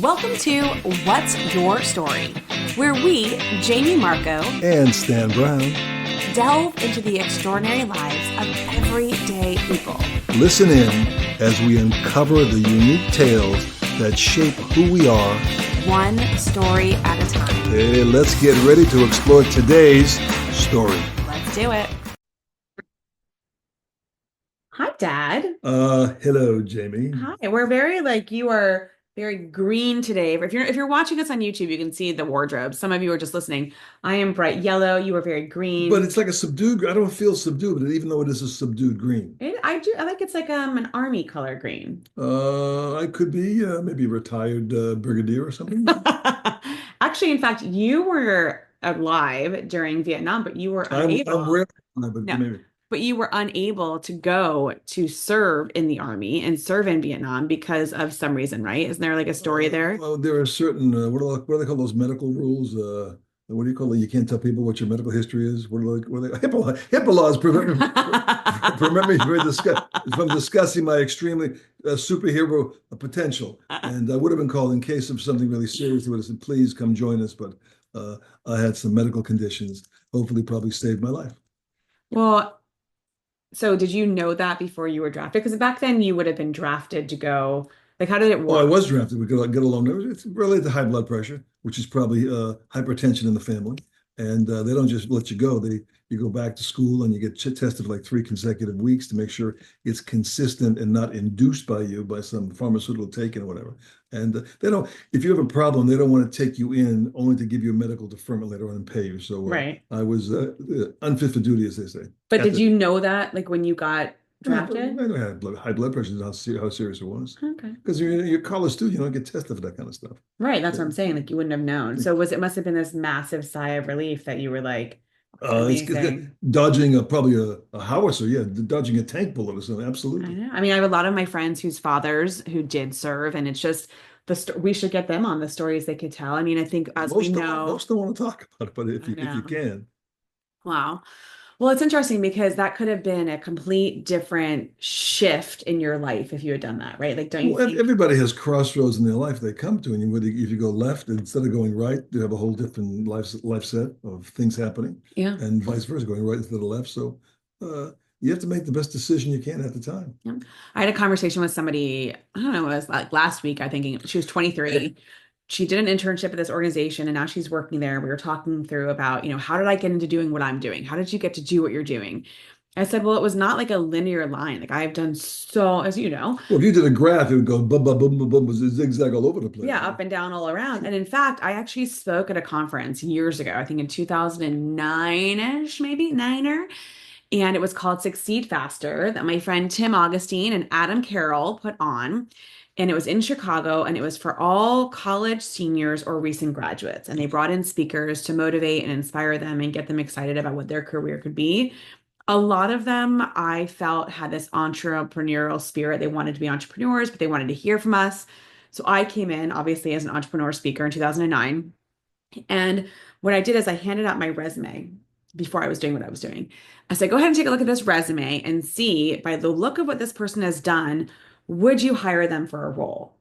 Welcome to What's Your Story, where we, Jamie Marco, and Stan Brown. delve into the extraordinary lives of everyday people. Listen in as we uncover the unique tales that shape who we are. One story at a time. Hey, let's get ready to explore today's story. Let's do it. Hi, Dad. Hello, Jamie. Hi. We're you are very green today. If you're watching us on YouTube, you can see the wardrobe. Some of you are just listening. I am bright yellow. You are very But green. it's like a subdued, I don't feel subdued, but even though it is a subdued green. I do. I like it's like an army color green. I could be maybe a retired brigadier or something. Actually, in fact, you were alive during Vietnam, but you were I'm unable. rare, but No, maybe. but you were unable to go to serve in the army and serve in Vietnam because of some reason, right? Isn't there like a story there? Well, there are certain what do they call those medical rules? What do you call it? You can't tell people what your medical history is. HIPAA laws prevent me from discussing my extremely superhero potential. And I would have been called in case of something really serious. They would have said, "Please come join us." But I had some medical conditions. Hopefully, probably saved my life. Well, so did you know that before you were drafted? Because back then you would have been drafted to go. Like, how did it Oh, I work? was drafted. We could get along. It's related to high blood pressure, which is probably hypertension in the family. And they don't just let you go. You go back to school and you get tested for like 3 consecutive weeks to make sure it's consistent and not induced by you by some pharmaceutical taken or whatever. And they don't. If you have a problem, they don't want to take you in only to give you a medical deferment later on and pay you. So Right. I was unfit for duty, as they say. But At did the you know that, like, when you got drafted? I had high blood pressure. Is how serious it was. Okay. Because you're a college student, you don't get tested for that kind of stuff. Right, that's what I'm So, saying. Like, you wouldn't have known. So it must have been this massive sigh of relief that you were like, it's amazing. dodging probably a howitzer, yeah, dodging a tank bullet or something. I Absolutely. know. I mean, I have a lot of my friends whose fathers who did serve, and it's just we should get them on the stories they could tell. I mean, I think as we know, Most don't want to talk about it, but I if you know. can, Wow. Well, it's interesting because that could have been a complete different shift in your life if you had done that, right? Like, don't you well, think? everybody has crossroads in their life they come to, and whether if you go left instead of going right, you have a whole different life set of things happening, Yeah. and vice versa, going right instead of left. So uh, you have to make the best decision you can at the time. Yeah. I had a conversation with somebody, I don't know, it was like last week, I think she was 23. She did an internship at this organization and now she's working there. We were talking through about, how did I get into doing what I'm doing? How did you get to do what you're doing? I said, well, it was not like a linear line. Like I've done so, as you know, Well, if you did a graph, it would go bum bum bum bum bum, zigzag all over the place. yeah, up and down all around. And in fact, I actually spoke at a conference years ago, I think in 2009-ish, maybe niner. And it was called Succeed Faster that my friend Tim Augustine and Adam Carroll put on. And it was in Chicago and it was for all college seniors or recent graduates. And they brought in speakers to motivate and inspire them and get them excited about what their career could be. A lot of them I felt had this entrepreneurial spirit. They wanted to be entrepreneurs, but they wanted to hear from us. So I came in obviously as an entrepreneur speaker in 2009. And what I did is I handed out my resume before I was doing what I was doing. I said, go ahead and take a look at this resume and see by the look of what this person has done, would you hire them for a role?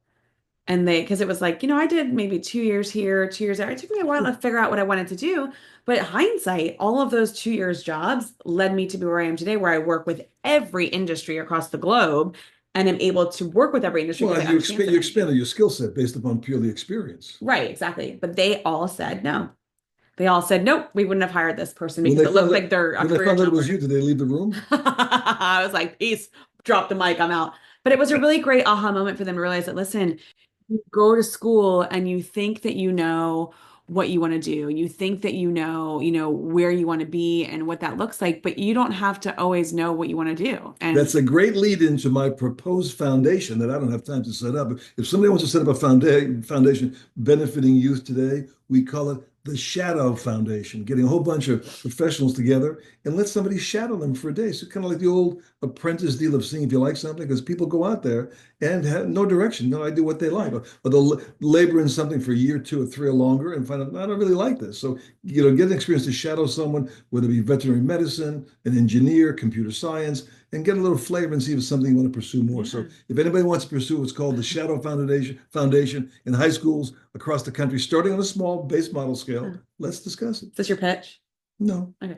And because it was like, I did maybe 2 years here, 2 years there. It took me a while to figure out what I wanted to do. But hindsight, all of those 2 years jobs led me to be where I am today, where I work with every industry across the globe and am able to work with every industry Well, because I understand so you many. expanded your skill set based upon purely experience. Right, exactly. But they all said no. They all said, nope, we wouldn't have hired this person When because they it looked found like out they're a when they career found out it was jumper. you, did they leave the room? I was like, peace, drop the mic, I'm out. But it was a really great aha moment for them to realize that, listen, you go to school and you think that you know what you want to do. You think that where you want to be and what that looks like, but you don't have to always know what you want to do. And That's a great lead into my proposed foundation that I don't have time to set up. If somebody wants to set up a foundation benefiting youth today, we call it the Shadow Foundation, getting a whole bunch of professionals together and let somebody shadow them for a day. So kind of like the old apprentice deal of seeing if you like something, because people go out there and have no direction, no idea what they like, or they'll labor in something for a year, 2 or 3 or longer and find out, I don't really like this. So, get an experience to shadow someone, whether it be veterinary medicine, an engineer, computer science, and get a little flavor and see if it's something you want to pursue more. Yeah. So if anybody wants to pursue what's called the Shadow Foundation in high schools across the country, starting on a small base model scale, let's discuss it. Is this your pitch? No. Okay.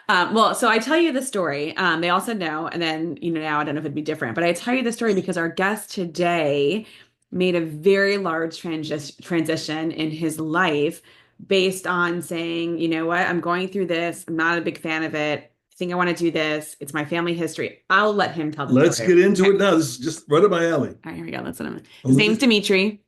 Well, so I tell you the story. They all said no, and then now I don't know if it'd be different, but I tell you the story because our guest today made a very large transition in his life based on saying, you know what, I'm going through this. I'm not a big fan of it. I think I want to do this. It's my family history. I'll let him tell the Let's story. get into Okay. it now. This is just right up my alley. All right, here we go. Let's let him. I'm His name's looking. Dimitri.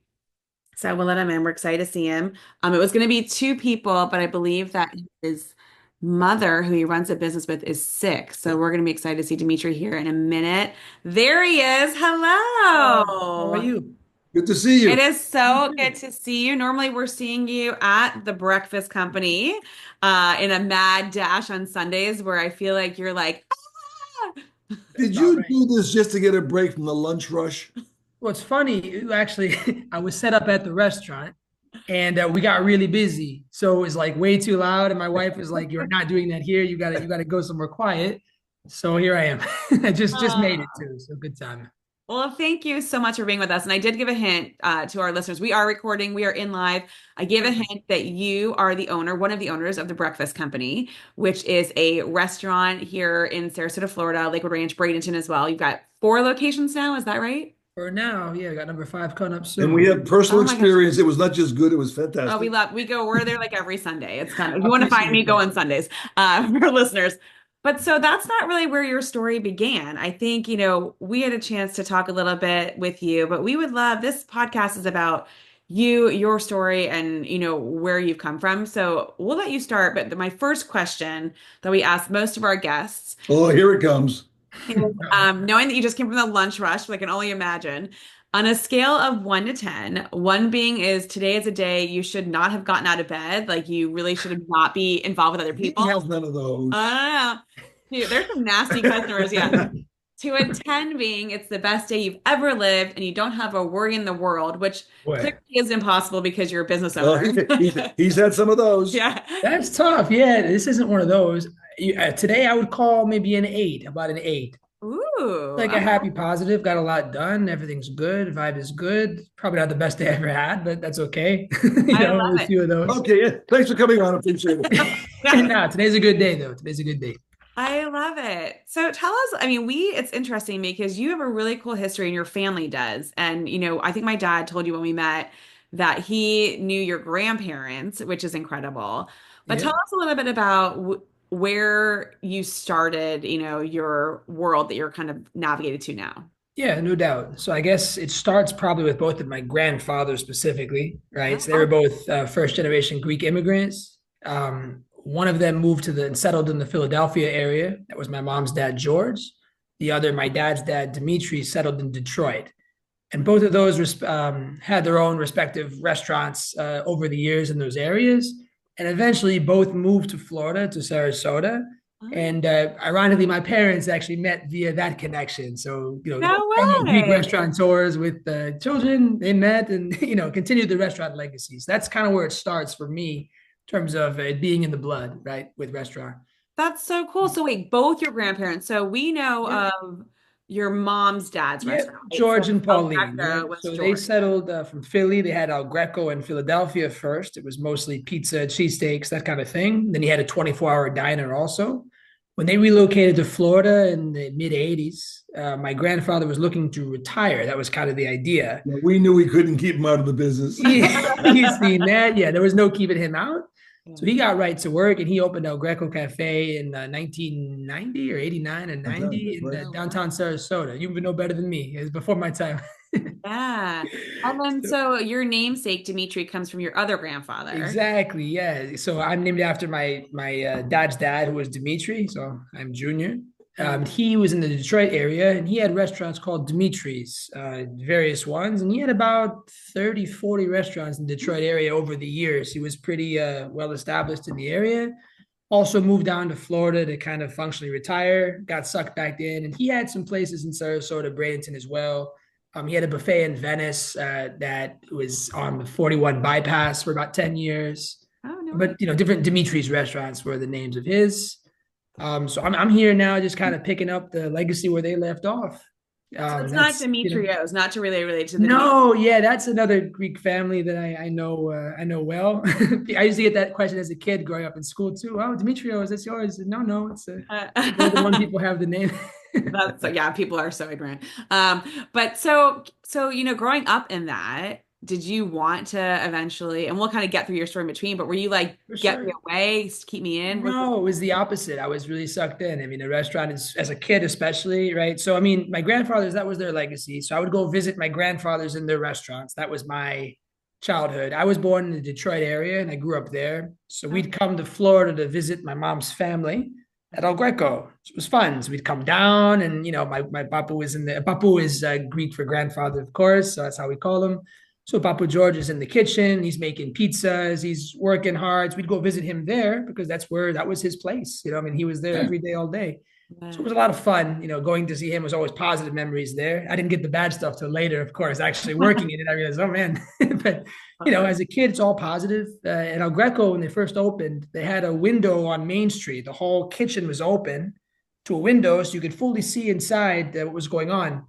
So we'll let him in. We're excited to see him. It was going to be two people, but I believe that his mother, who he runs a business with, is sick. So we're going to be excited to see Dimitri here in a minute. There he is. How are Hello. you? Good to see It you. is so good to see you. Normally, we're seeing you at the breakfast company in a mad dash on Sundays where I feel like you're like, ah! Did About you right. do this just to get a break from the lunch rush? Well, it's funny. Actually, I was set up at the restaurant and we got really busy. So it was like way too loud. And my wife was like, "You're not doing that here. You gotta go somewhere quiet." So here I am. I just made it too. So good time. Well, thank you so much for being with us. And I did give a hint to our listeners. We are recording, we are in live. I gave a hint that you are the owner, one of the owners of the Breakfast Company, which is a restaurant here in Sarasota, Florida, Lakewood Ranch, Bradenton as well. You've got 4 locations now, is that right? For now, yeah, I got number 5 coming up And we soon. have personal Oh my gosh. experience. It was not just good, it was Oh, fantastic. we're there like every Sunday. It's kind of, if I you want to find me, appreciate go that. on Sundays for listeners. But so that's not really where your story began. I think, we had a chance to talk a little bit with you, but we would love this podcast is about you, your story, and, where you've come from. So we'll let you start. But my first question that we ask most of our guests Oh, here it comes. is, knowing that you just came from the lunch rush, I can only imagine. On a scale of 1 to 10, one being is today is a day you should not have gotten out of bed. Like you really should not be involved with other He people. has none of those. Dude, there's some nasty customers. Yeah. To a 10 being it's the best day you've ever lived and you don't have a worry in the world, which Boy, clearly is impossible because you're a business Oh, owner. he's had some of those. Yeah. that's tough. Yeah, this isn't one of those. Today I would call maybe an 8, about an 8. Ooh. Like a happy positive, got a lot done, everything's good, vibe is good. Probably not the best day I ever had, but that's okay. I love A it. few of those. Okay, yeah. Thanks for coming on. I appreciate it. No, today's a good day though. Today's a good day. I love it. So tell us, it's interesting because you have a really cool history and your family does. And, I think my dad told you when we met that he knew your grandparents, which is incredible. But Yeah. tell us a little bit about where you started, your world that you're kind of navigated to now. Yeah, no doubt. So I guess it starts probably with both of my grandfathers specifically, right? So they were Oh, both first generation Greek immigrants. One of them moved to and settled in the Philadelphia area. That was my mom's dad, George. The other, my dad's dad, Dimitri, settled in Detroit. And both of those had their own respective restaurants over the years in those areas. And eventually both moved to Florida, to Sarasota. oh, And ironically, my parents actually met via that connection. So, no fellow Greek way. restaurateurs with children, they met and, continued the restaurant legacy. So that's kind of where it starts for me in terms of it being in the blood, right, with restaurant. That's so cool. So wait, both your grandparents. So we know Yeah. of your mom's dad's Yeah, restaurant, right? So George and El Pauline. Yeah. Greco was So they George. settled from Philly. They had El Greco in Philadelphia first. It was mostly pizza, cheesesteaks, that kind of thing. Then he had a 24-hour diner also. When they relocated to Florida in the mid 80s, my grandfather was looking to retire. That was kind of the idea. Yeah, we knew we couldn't keep him out of the business. He's seen that. Yeah, there was no keeping him out. So Yeah. he got right to work and he opened El Greco Cafe in 1990 or 89 and 90 in Right. downtown Sarasota. You would know better than me. It was before my time. Yeah. And then So- so your namesake Dimitri comes from your other grandfather. Exactly. Yeah. So I'm named after my dad's dad, who was Dimitri. So I'm Junior. He was in the Detroit area and he had restaurants called Dimitri's, various ones. And he had about 30, 40 restaurants in the Detroit area over the years. He was pretty well established in the area. Also moved down to Florida to kind of functionally retire, got sucked back in. And he had some places in Sarasota, Bradenton as well. He had a buffet in Venice that was on the 41 bypass for about 10 years. Oh, no way. But, different Dimitri's restaurants were the names of his. So I'm here now, just kind of picking up the legacy where they left off. So it's not That's Dimitrios, not to really relate to the Dimitri. no, yeah, that's another Greek family that I know well. I used to get that question as a kid growing up in school too. Oh, Dimitrios, that's yours. No, no, it's more than one people have the name. That's so yeah, people are so ignorant. But so growing up in that, did you want to eventually, and we'll kind of get through your story in between, but were you like, For get me sure. away, keep me in? Was it No, it was the opposite. I was really sucked in. I mean, the restaurant is, as a kid, especially, right? So, I mean, my grandfathers, that was their legacy. So I would go visit my grandfathers in their restaurants. That was my childhood. I was born in the Detroit area and I grew up there. So we'd come to Florida to visit my mom's family at El Greco. So it was fun. So we'd come down and, my papu was in the, papu is Greek for grandfather, of course. So that's how we call him. So Papa George is in the kitchen. He's making pizzas. He's working hard. So we'd go visit him there because that was his place. I mean, he was there every day, all day. So it was a lot of fun. Going to see him was always positive memories there. I didn't get the bad stuff till later, of course, actually working in it. I realized, oh man. But, as a kid, it's all positive. And El Greco, when they first opened, they had a window on Main Street. The whole kitchen was open to a window so you could fully see inside what was going on.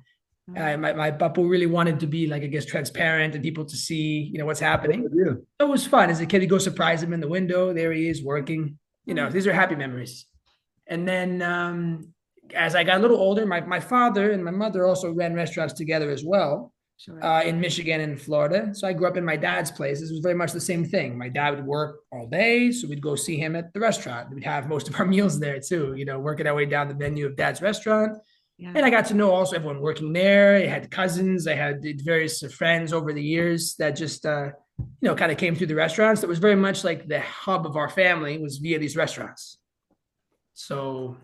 My papu really wanted to be like, I guess, transparent and people to see, what's happening. Yeah. So it was fun. As a kid, you go surprise him in the window. There he is working. These are happy memories. And then as I got a little older, my father and my mother also ran restaurants together as well Sure. in Michigan and Florida. So I grew up in my dad's place. This was very much the same thing. My dad would work all day, so we'd go see him at the restaurant. We'd have most of our meals there too, working our way down the menu of dad's restaurant. Yeah. And I got to know also everyone working there. I had cousins, I had various friends over the years that just, kind of came through the restaurants. That was very much like the hub of our family was via these restaurants. So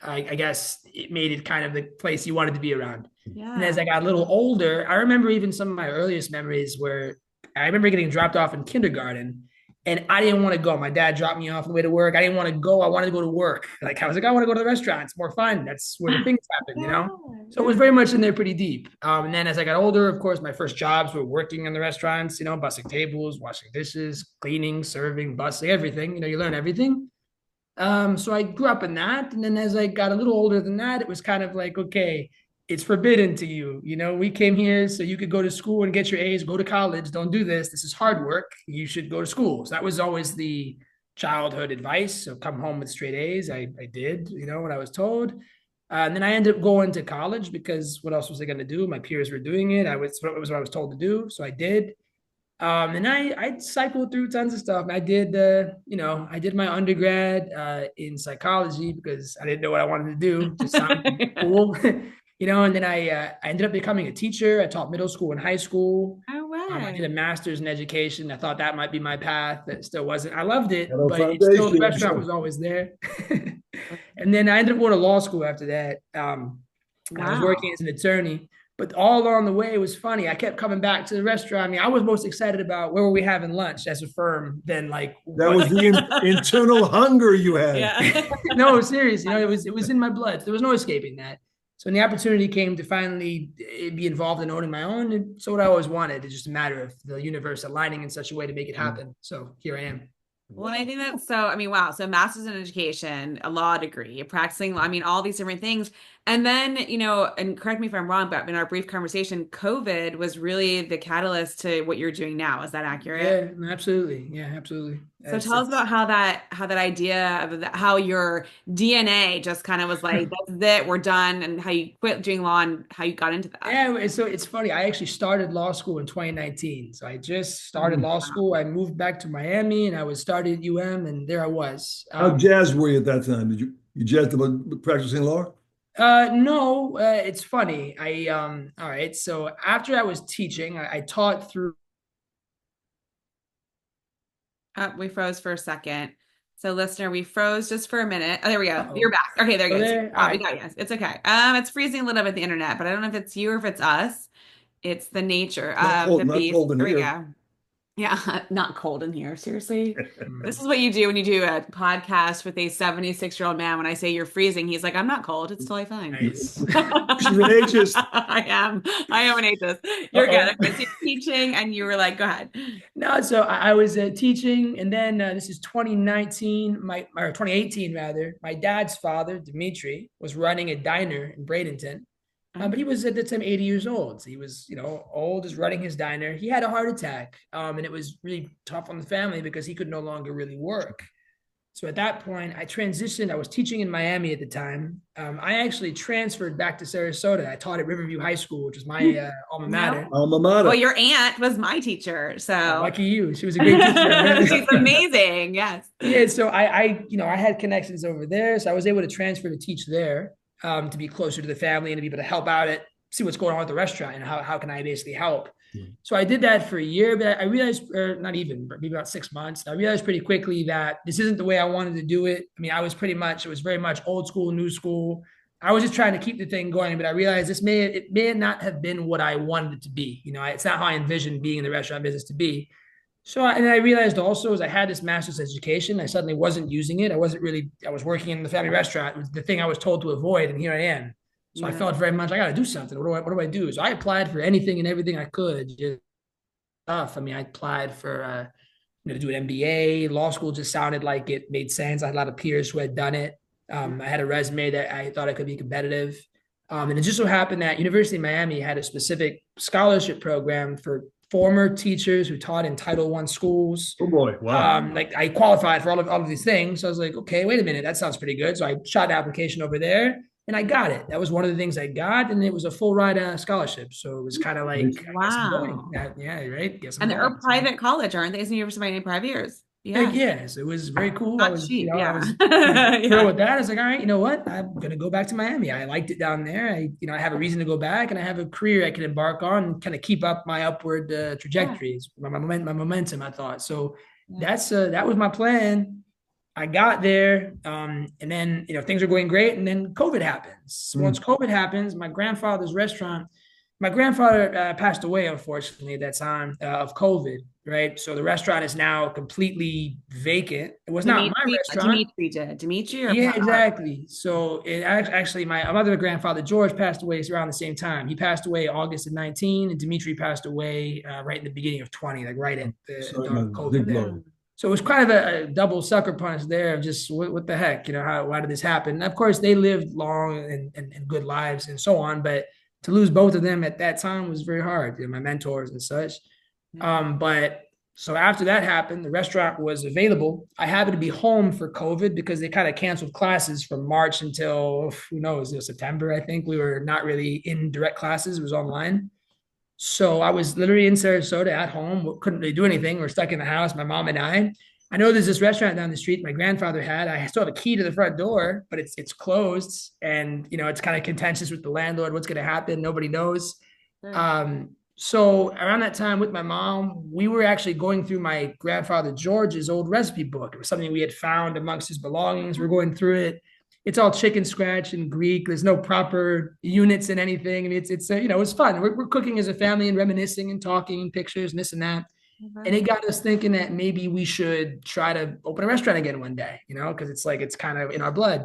I guess it made it kind of the place you wanted to be around. Yeah. And as I got a little older, I remember even some of my earliest memories where I remember getting dropped off in kindergarten and I didn't want to go. My dad dropped me off on the way to work. I didn't want to go. I wanted to go to work. I was like, I want to go to the restaurant. It's more fun. That's where the things happen. So it was very much in there pretty deep. And then as I got older, of course, my first jobs were working in the restaurants, bussing tables, washing dishes, cleaning, serving, bussing, everything. You learn everything. So I grew up in that. And then as I got a little older than that, it was kind of like, okay, it's forbidden to you. We came here so you could go to school and get your A's, go to college. Don't do this. This is hard work. You should go to school. So that was always the childhood advice. So come home with straight A's. I did, what I was told. And then I ended up going to college because what else was I going to do? My peers were doing it. It was what I was told to do. So I did. And I cycled through tons of stuff. I did, I did my undergrad in psychology because I didn't know what I wanted to do. Just sounded cool. And then I ended up becoming a teacher. I taught middle school and high school. Oh, I wow. did a master's in education. I thought that might be my path. That still wasn't. I loved it, Hello, but it still, the foundation. restaurant was always there. And then I ended up going to law school after that. I was Wow. working as an attorney, but all along the way, it was funny. I kept coming back to the restaurant. I mean, I was most excited about where were we having lunch as a firm than like That was the internal hunger you had. Yeah. no, serious. It was in my blood. There was no escaping that. So when the opportunity came to finally be involved in owning my own, it's what I always wanted. It's just a matter of the universe aligning in such a way to make it happen. So here I am. Well, and I think that's so, I mean, wow. So master's in education, a law degree, practicing law, I mean, all these different things. And then, and correct me if I'm wrong, but in our brief conversation, COVID was really the catalyst to what you're doing now. Is that accurate? Yeah, absolutely. Yeah, absolutely. So tell us about how that idea of how your DNA just kind of was like, that's it, we're done, and how you quit doing law and how you got into that. Yeah, so it's funny. I actually started law school in 2019. So I just started law school. I moved back to Miami and I was started at UM and there I was. How jazzed were you at that time? Did you jazzed about practicing law? No, it's funny. All right. So after I was teaching, I taught through. We froze for a second. So listener, we froze just for a minute. Oh, there we go. Uh-oh. You're back. Okay, there you go. There? We All right. got you. It's okay. It's freezing a little bit the internet, but I don't know if it's you or if it's us. It's the nature Not of cold, the not beast. cold in There we here. go. Yeah, not cold in here. Seriously. This Mm. is what you do when you do a podcast with a 76-year-old man. When I say you're freezing, he's like, I'm not cold. It's totally fine. Nice. She's an ageist. I am. I am an ageist. You're Uh-oh. good. Okay, so you're teaching and you were like, go ahead. No, so I was teaching, and then this is 2019, or 2018 rather. My dad's father, Dimitri, was running a diner in Bradenton, but he was at the time 80 years old. So he was, old, is running his diner. He had a heart attack, and it was really tough on the family because he could no longer really work. So at that point, I transitioned. I was teaching in Miami at the time. I actually transferred back to Sarasota. I taught at Riverview High School, which was my alma No. mater. Alma Well, mater. your aunt was my teacher, Oh, so lucky you. She was a great teacher. she's amazing. Yes. Yeah, so I had connections over there, so I was able to transfer to teach there, to be closer to the family and to be able to help out at see what's going on at the restaurant and how can I basically help. So I did that for a year, but I realized, or not even, but maybe about 6 months. I realized pretty quickly that this isn't the way I wanted to do it. I mean, it was very much old school, new school. I was just trying to keep the thing going, but I realized it may not have been what I wanted it to be. It's not how I envisioned being in the restaurant business to be. And I realized also as I had this master's education, I suddenly wasn't using it. I was working in the family restaurant. It was the thing I was told to avoid. And here I am. So I Yeah. felt very much, I got to do something. What do I do? So I applied for anything and everything I could. Just stuff. I mean, I applied for, to do an MBA. Law school just sounded like it made sense. I had a lot of peers who had done it. I had a resume that I thought I could be competitive. And it just so happened that University of Miami had a specific scholarship program for former teachers who taught in Title I schools. Oh boy, wow. Like I qualified for all of these things. So I was like, okay, wait a minute, that sounds pretty good. So I shot an application over there and I got it. That was one of the things I got, and it was a full ride scholarship. So it was kind of like, I guess I'm going. Wow. Yeah, right. Guess I'm And they're going. a private college, aren't they? It's University of Miami private years. Like, Yeah. yes, it was very cool. Not cheap. I Yeah. was thrilled Yeah. with that. I was like, all right, you know what? I'm gonna go back to Miami. I liked it down there. I have a reason to go back, and I have a career I can embark on and kind of keep up my upward Yeah. trajectories, my momentum. I thought so. Yeah. That was my plan. I got there, and then things are going great, and then COVID happens. So once COVID happens, my grandfather passed away, unfortunately, at that time of COVID, right? So the restaurant is now completely vacant. It was not my restaurant. Dimitri or Yeah, Pat? exactly. So actually, my other grandfather, George, passed away around the same time. He passed away August of 19, and Dimitri passed away right in the beginning of 20, like right at Sorry, during big COVID there. blow. So it was kind of a double sucker punch there of just what the heck, why did this happen? And of course, they lived long and good lives and so on, but to lose both of them at that time was very hard, my mentors and such. But so after that happened, the restaurant was available. I happened to be home for COVID because they kind of canceled classes from March until who knows, September. I think we were not really in direct classes, it was online. So I was literally in Sarasota at home, couldn't really do anything. We're stuck in the house, my mom and I. I know there's this restaurant down the street my grandfather had. I still have a key to the front door, but it's closed, and it's kind of contentious with the landlord. What's going to happen? Nobody knows. So around that time with my mom, we were actually going through my grandfather George's old recipe book. It was something we had found amongst his belongings. We're going through it. It's all chicken scratch and Greek. There's no proper units in anything. I mean, it's fun. We're cooking as a family and reminiscing and talking and pictures and this and that. And it got us thinking that maybe we should try to open a restaurant again one day, because it's kind of in our blood.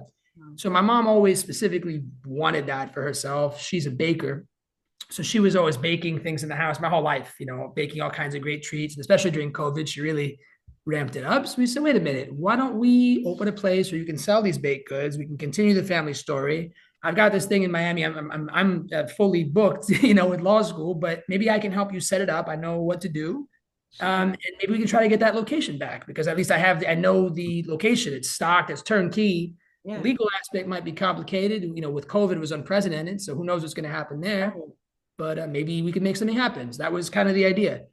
So my mom always specifically wanted that for herself. She's a baker. So she was always baking things in the house my whole life, baking all kinds of great treats. And especially during COVID, she really ramped it up. So we said, wait a minute, why don't we open a place where you can sell these baked goods? We can continue the family story. I've got this thing in Miami. I'm fully booked, with law school, but maybe I can help you set it up. I know what to do. And maybe we can try to get that location back because at least I know the location. It's stocked, it's turnkey. Yeah. The legal aspect might be complicated. With COVID, it was unprecedented. So who knows what's going to happen there? But maybe we can make something happen. So that was kind of the idea.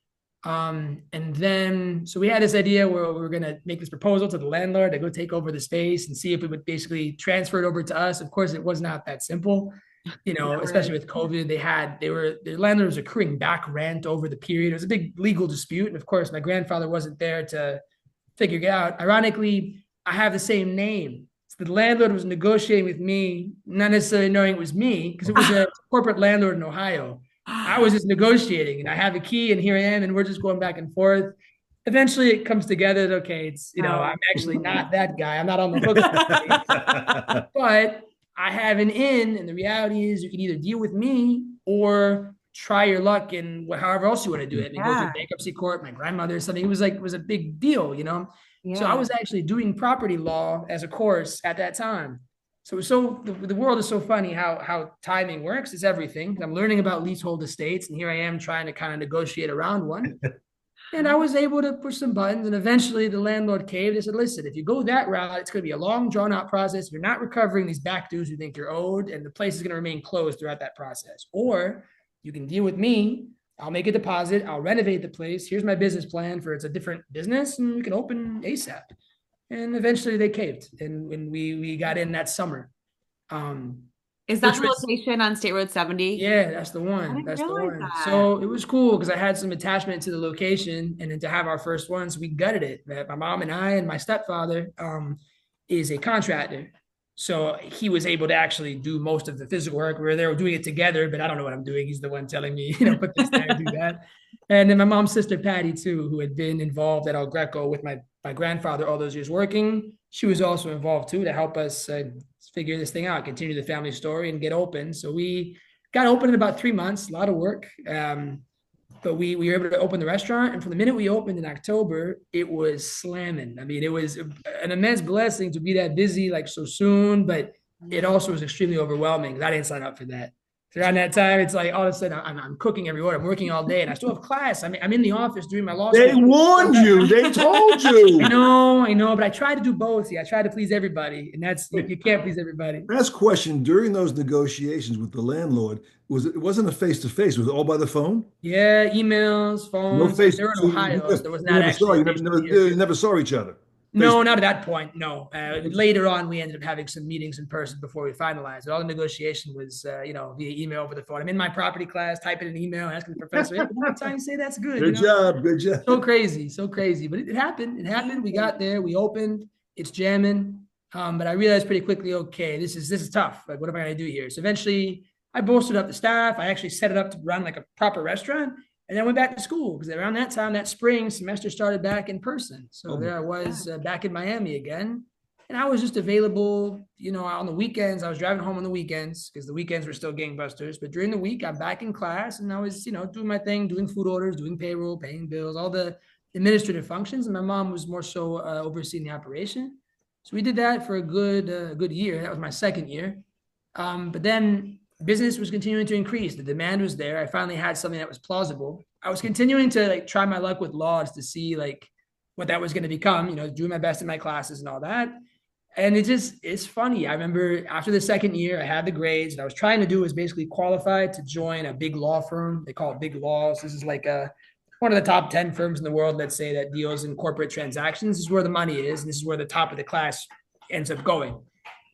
And then, so we had this idea where we were going to make this proposal to the landlord to go take over the space and see if we would basically transfer it over to us. Of course, it was not that simple, especially with COVID. Their landlord was accruing back rent over the period. It was a big legal dispute. And of course, my grandfather wasn't there to figure it out. Ironically, I have the same name. So the landlord was negotiating with me, not necessarily knowing it was me, because it was a corporate landlord in Ohio. I was just negotiating, and I have a key, and here I am, and we're just going back and forth. Eventually, it comes together. That, okay, it's I'm actually not that guy. I'm not on the hook, but I have an in, and the reality is, you can either deal with me or try your luck in however else you want to do it. And go through Yeah. bankruptcy court, my grandmother or something. It was a big deal, you know? So I Yeah. was actually doing property law as a course at that time. So the world is so funny how timing works. It's everything. I'm learning about leasehold estates, and here I am trying to kind of negotiate around one. And I was able to push some buttons, and eventually the landlord caved. They said, listen, if you go that route, it's going to be a long, drawn out process. You're not recovering these back dues you think you're owed, and the place is going to remain closed throughout that process. Or you can deal with me. I'll make a deposit. I'll renovate the place. Here's my business plan for it's a different business, and we can open ASAP. And eventually they caved, and we got in that summer. Is that Which the was location on State Road 70? yeah, that's the I one. didn't That's the realize one. that. So it was cool because I had some attachment to the location, and then to have our first one, so we gutted it. My mom and I and my stepfather is a contractor, so he was able to actually do most of the physical work. We were there doing it together, but I don't know what I'm doing. He's the one telling me, put this there, do that. And then my mom's sister Patty too, who had been involved at El Greco with my grandfather all those years working. She was also involved too to help us figure this thing out, continue the family story, and get open. So we got open in about 3 months, a lot of work. But we were able to open the restaurant. And from the minute we opened in October, it was slamming. I mean, it was an immense blessing to be that busy like so soon, but it also was extremely overwhelming because I didn't sign up for that. So around that time, it's like all of a sudden I'm cooking every order. I'm working all day and I still have class. I'm in the office doing my law They school. warned you. They told you. I know, but I try to do both. Yeah, I try to please everybody, and that's you can't please everybody. Last question. During those negotiations with the landlord, it wasn't a face to face? Was it all by the phone? Yeah, emails, No phones. face. They're in So Ohio, so there was you not never saw. actually a You face to face. you never saw each other. Face. No, not at that point. No. Later on, we ended up having some meetings in person before we finalized. All the negotiation was, via email over the phone. I'm in my property class, typing an email, asking the professor, "Hey, what time you say that's good?" Good job. Good job. So crazy, so crazy. But it happened. It happened. We got there. We opened. It's jamming. But I realized pretty quickly, okay, this is tough. Like, what am I going to do here? So eventually, I bolstered up the staff. I actually set it up to run like a proper restaurant. And then I went back to school because around that time, that spring, semester started back in person. So there I was back in Miami again. And I was just available, on the weekends. I was driving home on the weekends because the weekends were still gangbusters. But during the week, I'm back in class and I was, doing my thing, doing food orders, doing payroll, paying bills, all the administrative functions. And my mom was more so overseeing the operation. So we did that for a good year. That was my second year. But then business was continuing to increase. The demand was there. I finally had something that was plausible. I was continuing to try my luck with laws to see what that was going to become, doing my best in my classes and all that. And it's funny. I remember after the second year, I had the grades and I was trying to do was basically qualify to join a big law firm. They call it Big Laws. This is like one of the top 10 firms in the world, let's say, that deals in corporate transactions. This is where the money is. And this is where the top of the class ends up going.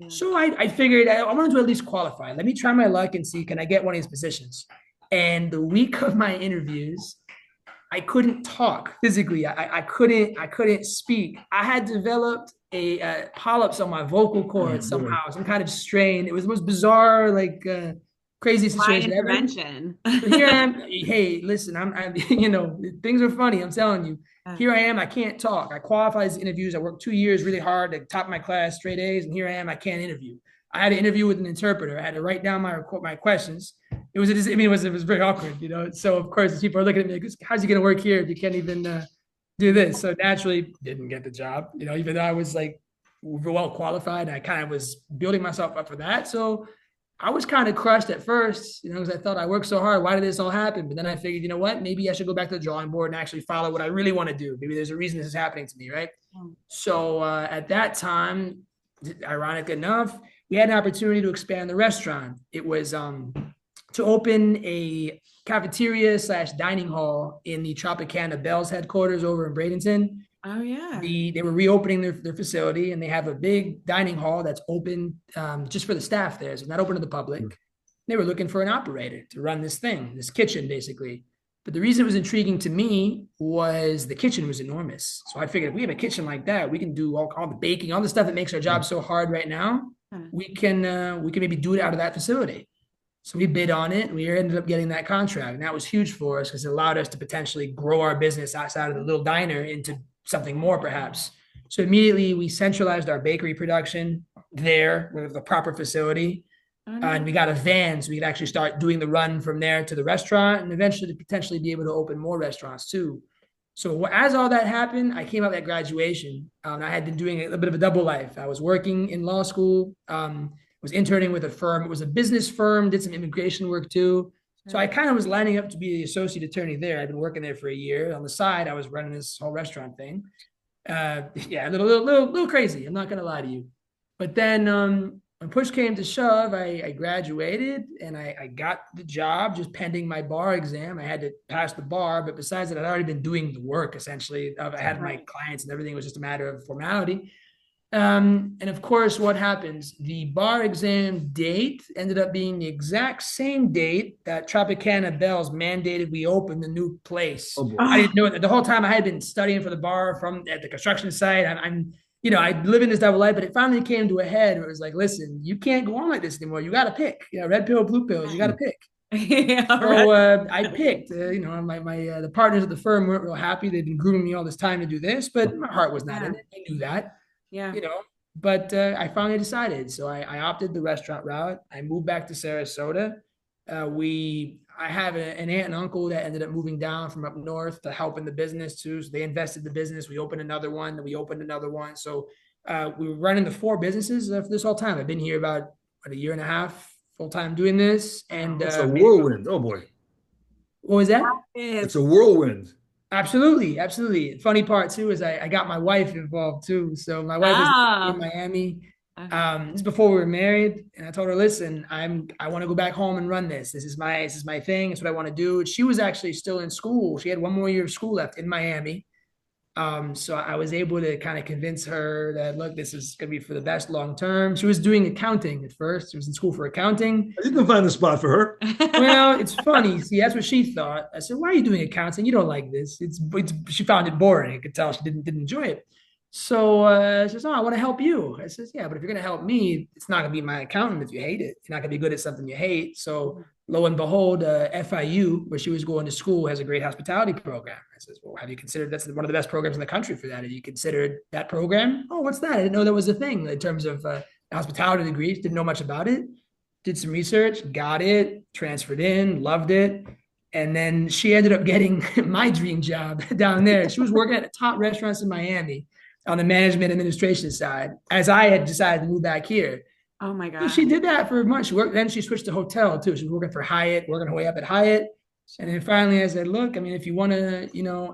So I figured I wanted to at least qualify. Let me try my luck and see, can I get one of these positions? And the week of my interviews, I couldn't talk physically. I couldn't speak. I had developed a polyps on my vocal cords somehow, some kind of strain. It was the most bizarre, crazy situation ever. Intervention. Here I am. Hey, listen, I'm things are funny. I'm telling you. Here I am. I can't talk. I qualified as interviews. I worked 2 years really hard to top my class, straight A's, and here I am. I can't interview. I had to interview with an interpreter. I had to write down my questions. It was very awkward, So of course, people are looking at me like, how's he going to work here if you can't even do this? So naturally, didn't get the job. Even though I was well qualified, I kind of was building myself up for that. So I was kind of crushed at first, because I thought I worked so hard. Why did this all happen? But then I figured, you know what? Maybe I should go back to the drawing board and actually follow what I really want to do. Maybe there's a reason this is happening to me, right? So at that time, ironic enough, we had an opportunity to expand the restaurant. It was to open a cafeteria / dining hall in the Tropicana Bell's headquarters over in Bradenton. Oh yeah. They were reopening their facility, and they have a big dining hall that's open just for the staff there. So it's not open to the public. They were looking for an operator to run this kitchen, basically. But the reason it was intriguing to me was the kitchen was enormous. So I figured if we have a kitchen like that, we can do all the baking, all the stuff that makes our job so hard right now. We can maybe do it out of that facility. So we bid on it, and we ended up getting that contract. And that was huge for us because it allowed us to potentially grow our business outside of the little diner into something more, perhaps. So immediately we centralized our bakery production there with the proper facility. Oh, And no. we got a van, so we could actually start doing the run from there to the restaurant, and eventually potentially be able to open more restaurants too. So as all that happened, I came up at graduation. I had been doing a little bit of a double life. I was working in law school, was interning with a firm. It was a business firm, did some immigration work too. So I kind of was lining up to be the associate attorney there. I'd been working there for a year. On the side, I was running this whole restaurant thing. Yeah, a little crazy. I'm not gonna lie to you. But then when push came to shove, I graduated and I got the job just pending my bar exam. I had to pass the bar, but besides that, I'd already been doing the work essentially. I had my Right. clients and everything. It was just a matter of formality. And of course, what happens? The bar exam date ended up being the exact same date that Tropicana Bells mandated we open the new place. Oh boy. I Oh, didn't know it. The whole time I had been studying for the bar from at the construction site. I live in this double life, but it finally came to a head where it was like, listen, you can't go on like this anymore. You got to pick, red pill, blue pill. You got to pick. yeah, right. So I picked, the partners of the firm weren't real happy. They'd been grooming me all this time to do this, but my heart was not Yeah. in it. I knew that Yeah. you know. But I finally decided. So I opted the restaurant route. I moved back to Sarasota. I have an aunt and uncle that ended up moving down from up north to help in the business too. So they invested in the business. We opened another one. Then we opened another one. So we were running the four businesses for this whole time. I've been here about a year and a half full time doing this, and It's a made it. whirlwind. Oh boy. What was that? It's It's a whirlwind. Absolutely, absolutely. Funny part too is I got my wife involved too. So my wife is in oh. Miami. Okay. This is before we were married, and I told her, "Listen, I want to go back home and run this. This is my thing. It's what I want to do." She was actually still in school. She had one more year of school left in Miami. So I was able to kind of convince her that look, this is going to be for the best long term. She was doing accounting at first. She was in school for accounting. You can find a spot for her. Well, it's funny. See, that's what she thought. I said, "Why are you doing accounting? You don't like this." It's she found it boring. I could tell she didn't enjoy it. So she says, "Oh, I want to help you." I says, "Yeah, but if you're going to help me, it's not going to be my accountant if you hate it. You're not going to be good at something you hate." So lo and behold, FIU, where she was going to school, has a great hospitality program. I says, "Well, have you considered that's one of the best programs in the country for that? Have you considered that program?" "Oh, what's that? I didn't know that was a thing in terms of hospitality degrees. Didn't know much about it." Did some research, got it, transferred in, loved it. And then she ended up getting my dream job down there. She was working at the top restaurants in Miami on the management administration side, as I had decided to move back here. Oh my So God. she did that for months. She worked, then she switched to hotel too. She was working for Hyatt, working her way up at Hyatt. And then finally I said, look, I mean, if you want to,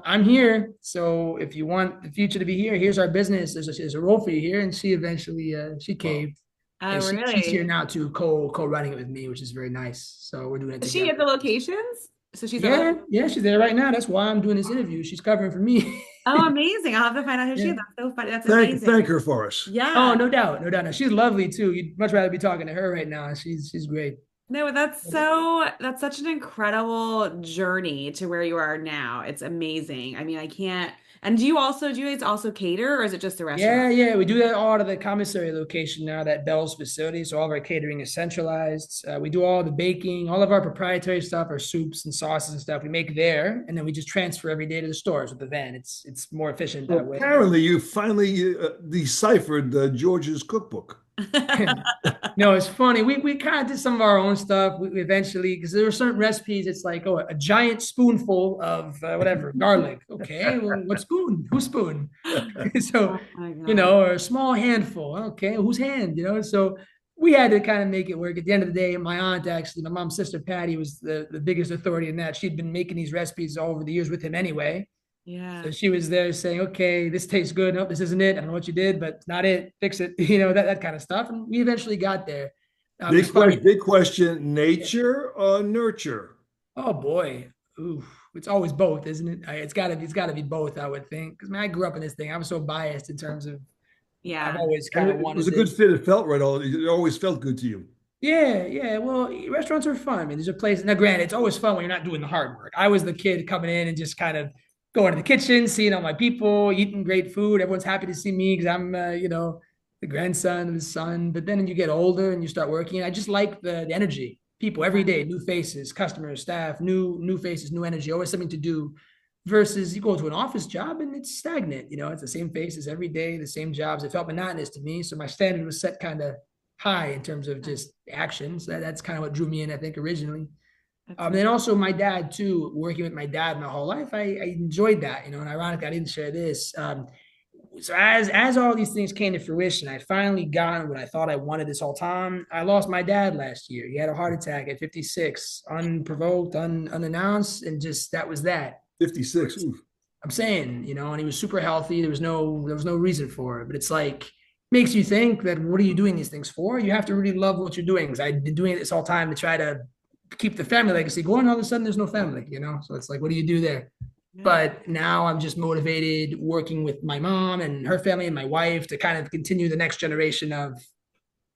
I'm here. So if you want the future to be here, here's our business. There's a role for you here. And she eventually, she caved. And Oh, she's here really? now too, co-running it with me, which is very nice. So we're doing it Is she at the together. locations? So she's at Yeah, yeah, she's there right now. That's why I'm doing this interview. She's covering for me. Oh, amazing. I'll have to find out who she Yeah. is. That's so funny. That's Thank amazing. her for us. Oh, Yeah. no doubt, no doubt. No, she's lovely too. You'd much rather be talking to her right now. She's great. No, that's such an incredible journey to where you are now. It's amazing. I mean, I can't. And do you guys also cater or is it just the restaurant? Yeah, yeah, we do that all out of the commissary location now, that Bell's facility. So all of our catering is centralized. We do all the baking, all of our proprietary stuff, our soups and sauces and stuff we make there, and then we just transfer every day to the stores with the van. It's more efficient So that way. apparently, you finally deciphered George's cookbook. No, it's funny. We kind of did some of our own stuff. We eventually, because there were certain recipes, it's like, oh, a giant spoonful of whatever, garlic. Okay, well, what spoon? Whose spoon? So, Oh my God. or a small handful. Okay, whose hand? So we had to kind of make it work. At the end of the day, my aunt, actually, my mom's sister, Patty, was the biggest authority in that. She'd been making these recipes all over the years with him anyway. Yeah. So she was there saying, okay, this tastes good. Nope, this isn't it. I don't know what you did, but it's not it. Fix it. That kind of stuff. And we eventually got there. It's funny. Big question: nature or nurture? Oh boy. Ooh, it's always both, isn't it? It's gotta be both, I would think. Because I grew up in this thing. I was so biased in terms of I've Yeah. always And kind of it was wanted a good this. fit. It felt right. It always felt good to you. Yeah, yeah. Well, restaurants are fun. I mean, there's a place. Now, granted, it's always fun when you're not doing the hard work. I was the kid coming in and just kind of going to the kitchen, seeing all my people, eating great food. Everyone's happy to see me because I'm, the grandson of his son. But then you get older and you start working. I just like the energy. People every day, new faces, customers, staff, new faces, new energy. Always something to do. Versus you go to an office job and it's stagnant. It's the same faces every day, the same jobs. It felt monotonous to me. So my standard was set kind of high in terms of just actions. That's kind of what drew me in, I think, originally. That's Then amazing. also my dad too, working with my dad my whole life, I enjoyed that, and ironically, I didn't share this. So as all these things came to fruition, I finally got what I thought I wanted this whole time. I lost my dad last year. He had a heart attack at 56, unprovoked, unannounced, and just that was that. 56. Oof. I'm saying, and he was super healthy. There was no reason for it. But it's like makes you think that what are you doing these things for? You have to really love what you're doing. Because I've been doing it this whole time to try to keep the family legacy going. All of a sudden, there's no family. So it's like, what do you do there? Yeah. But now I'm just motivated working with my mom and her family and my wife to kind of continue the next generation of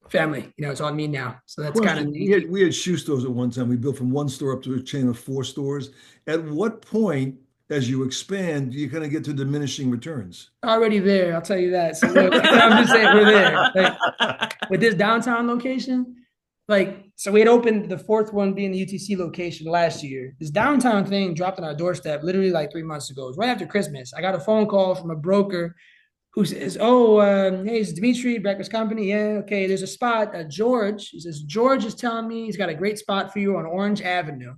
family. It's on me now. So that's kind of Question. We me. had we had shoe stores at one time. We built from one store up to a chain of 4 stores. At what point, as you expand, do you kind of get to diminishing returns? Already there, I'll tell you that. So look, I'm just saying we're there. Like with this downtown location, so we had opened the fourth one being the UTC location last year. This downtown thing dropped on our doorstep literally like 3 months ago. It was right after Christmas. I got a phone call from a broker who says, "Oh, hey, it's Dimitri, breakfast company. Yeah, okay, there's a spot. George," he says, "George is telling me he's got a great spot for you on Orange Avenue,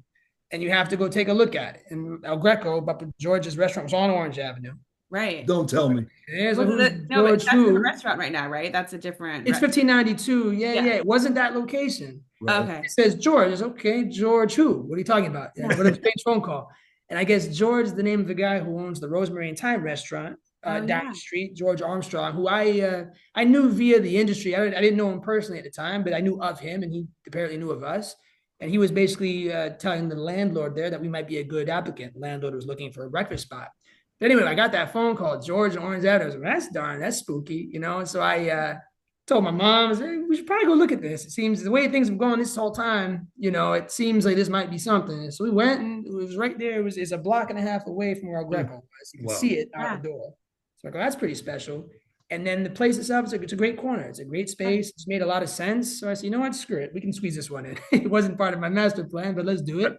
and you have to go take a look at it." And El Greco, but George's restaurant was on Orange Avenue. Right. Don't tell me. Yeah, so Was who's it? No, but George that's a different who? restaurant right now, right? That's a different. It's 1592. Yeah, Yeah. yeah. It wasn't that location. Right. Okay. It says George. It's okay. George who? What are you talking about? Yeah, what a strange phone call. And I guess George is the name of the guy who owns the Rosemary and Thyme restaurant Oh down yeah. the street, George Armstrong, who I knew via the industry. I didn't know him personally at the time, but I knew of him, and he apparently knew of us. And he was basically telling the landlord there that we might be a good applicant. The landlord was looking for a breakfast spot. But anyway, I got that phone call, George and Orange Avenue. I was like, that's spooky. So I told my mom, I said, "Hey, we should probably go look at this. It seems the way things have gone this whole time, it seems like this might be something." So we went, and it was right there. It's a block and a half away from where El Greco was. You can Wow. see it out Yeah. the door. So I go, that's pretty special. And then the place itself, it's a great corner. It's a great space. It's made a lot of sense. So I said, you know what? Screw it. We can squeeze this one in. It wasn't part of my master plan, but let's do it.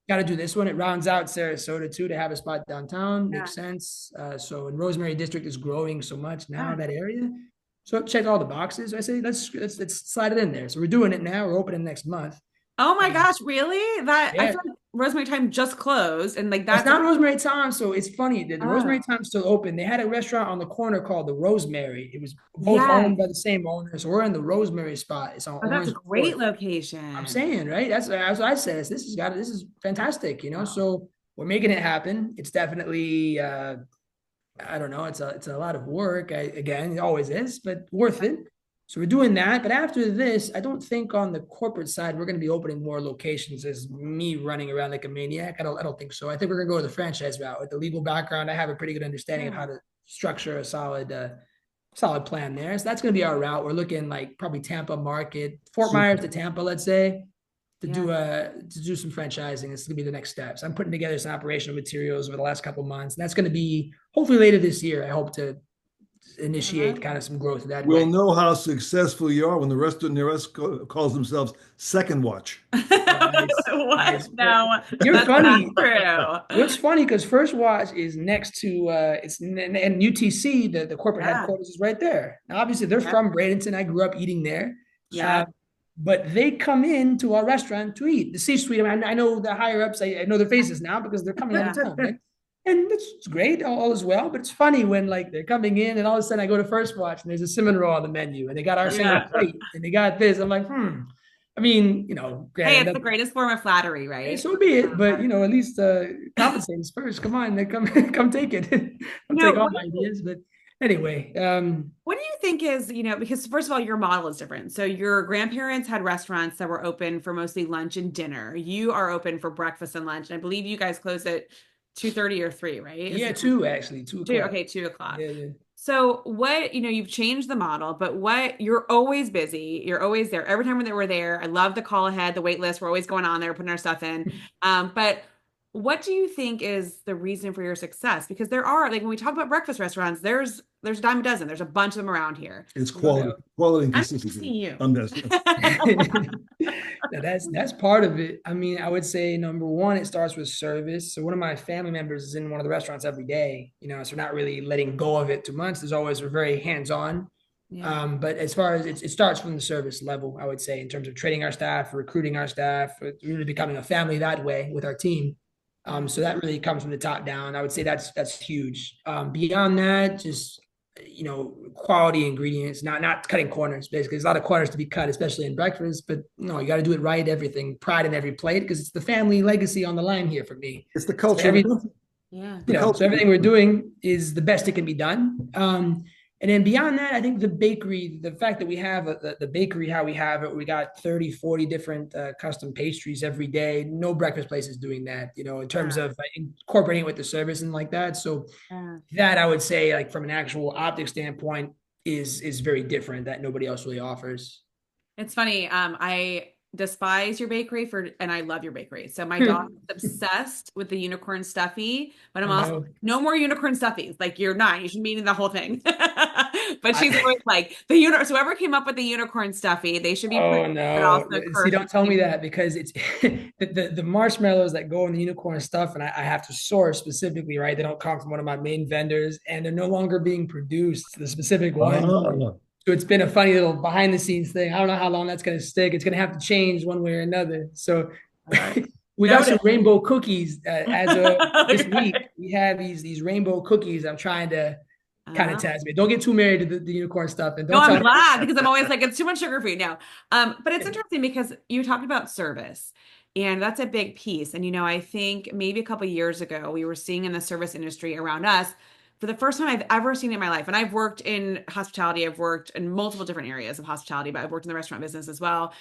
Got to do this one. It rounds out Sarasota too to have a spot downtown. Yeah. Makes sense. So in Rosemary District is growing so much now, Yeah. that area. So it checked all the boxes. So I say, let's slide it in there. So we're doing it now. We're opening next month. Oh my gosh, really? That I Yeah. feel like Rosemary Time just closed, and like It's that's not Rosemary Time, so it's funny that the Rosemary oh Time's still open. They had a restaurant on the corner called the Rosemary. It was both yes. owned by the same owner. So we're in the Rosemary spot. It's on Oh, that's a Orange Court. great I'm location. saying, right? That's what I said. This is fantastic. Wow. So we're making it happen. It's definitely I don't know, it's a lot of work. Again, it always is, but worth it. So we're doing that. But after this, I don't think on the corporate side we're going to be opening more locations as me running around like a maniac. I don't think so. I think we're going to go the franchise route. With the legal background, I have a pretty good understanding of Yeah. how to structure a solid plan there. So that's going to be our route. We're looking like probably Tampa market, Fort Super. Myers to Tampa, let's say, to Yeah. do some franchising. It's going to be the next steps. I'm putting together some operational materials over the last couple of months. And that's going to be hopefully later this year. I hope to initiate kind of some growth that We'll way. know how successful you are when the rest of the rest calls themselves Second Watch. Nice, What? nice. No, You're that's not funny. true. What's funny because First Watch is next to and UTC, the corporate Yeah. headquarters is right there. Now, obviously, they're Yeah. from Bradenton. I grew up eating there. Yeah. But they come in to our restaurant to eat. The C-suite, I mean, I know the higher ups, I know their faces now because they're coming all the time, right? And it's great, all is well. But it's funny when like they're coming in and all of a sudden I go to First Watch and there's a cinnamon roll on the menu and they got our single Yeah. plate and they got this. I'm like, I mean, Hey, it's granted, the greatest form of flattery, hey, right? so be it. But at least compensate us first. Come on, then come come take it. I'll No, take all my ideas. But anyway, what do you think is, because first of all, your model is different. So your grandparents had restaurants that were open for mostly lunch and dinner. You are open for breakfast and lunch. And I believe you guys close at 2:30 or 3, right? yeah, two actually, 2 o'clock. Okay, 2 o'clock. Yeah, yeah. So what, you've changed the model, but you're always busy. You're always there. Every time that we're there, I love the call ahead, the wait list. We're always going on there, putting our stuff in. But what do you think is the reason for your success? Because there are, like when we talk about breakfast restaurants, there's a dime a dozen. There's a bunch of them around here. It's No quality, doubt. quality and I'm asking consistency. you. I'm just Now, that's part of it. I mean, I would say number one, it starts with service. So one of my family members is in one of the restaurants every day, so we're not really letting go of it too much. We're very hands-on. Yeah. But as far as it starts from the service level, I would say, in terms of training our staff, recruiting our staff, really becoming a family that way with our team. Yeah. So that really comes from the top down. I would say that's huge. Beyond that, just quality ingredients, not cutting corners. Basically, there's a lot of corners to be cut, especially in breakfast. But no, you got to do it right. Everything, pride in every plate, because it's the family legacy on the line here for me. It's the So culture of the country. Yeah. The so culture. everything we're doing is the best it can be done. And then beyond that, I think the bakery, the fact that we have the bakery, how we have it, we got 30, 40 different custom pastries every day. No breakfast place is doing that, in terms Yeah. of incorporating it with the service and like that. So Yeah. that I would say, like from an actual optic standpoint, is very different that nobody else really offers. It's funny. I despise your bakery and I love your bakery. So my dog is obsessed with the unicorn stuffy, but I'm I also know. no more unicorn stuffies. Like you're not. You should be eating the whole thing. But she's I, always like the unicorn. So whoever came up with the unicorn stuffy, they should be oh praised, but no. also See, cursed. don't tell me that, because it's the marshmallows that go in the unicorn stuff, and I have to source specifically, right? They don't come from one of my main vendors, and they're no longer being produced, the specific one. Ah, So it's been a funny little behind the scenes thing. I don't know how long that's going to stick. It's going to have to change one way or another. So Uh, we got some Noted. rainbow cookies as of this week. We have these rainbow cookies. I'm trying to kind of Uh, test me. Don't get too married to the unicorn stuff, and No, don't I'm tell. glad because I'm always like, it's too much sugar for you now. But it's interesting because you talked about service, and that's a big piece. And I think maybe a couple of years ago, we were seeing in the service industry around us for the first time I've ever seen it in my life. And I've worked in hospitality, I've worked in multiple different areas of hospitality, but I've worked in the restaurant business as well.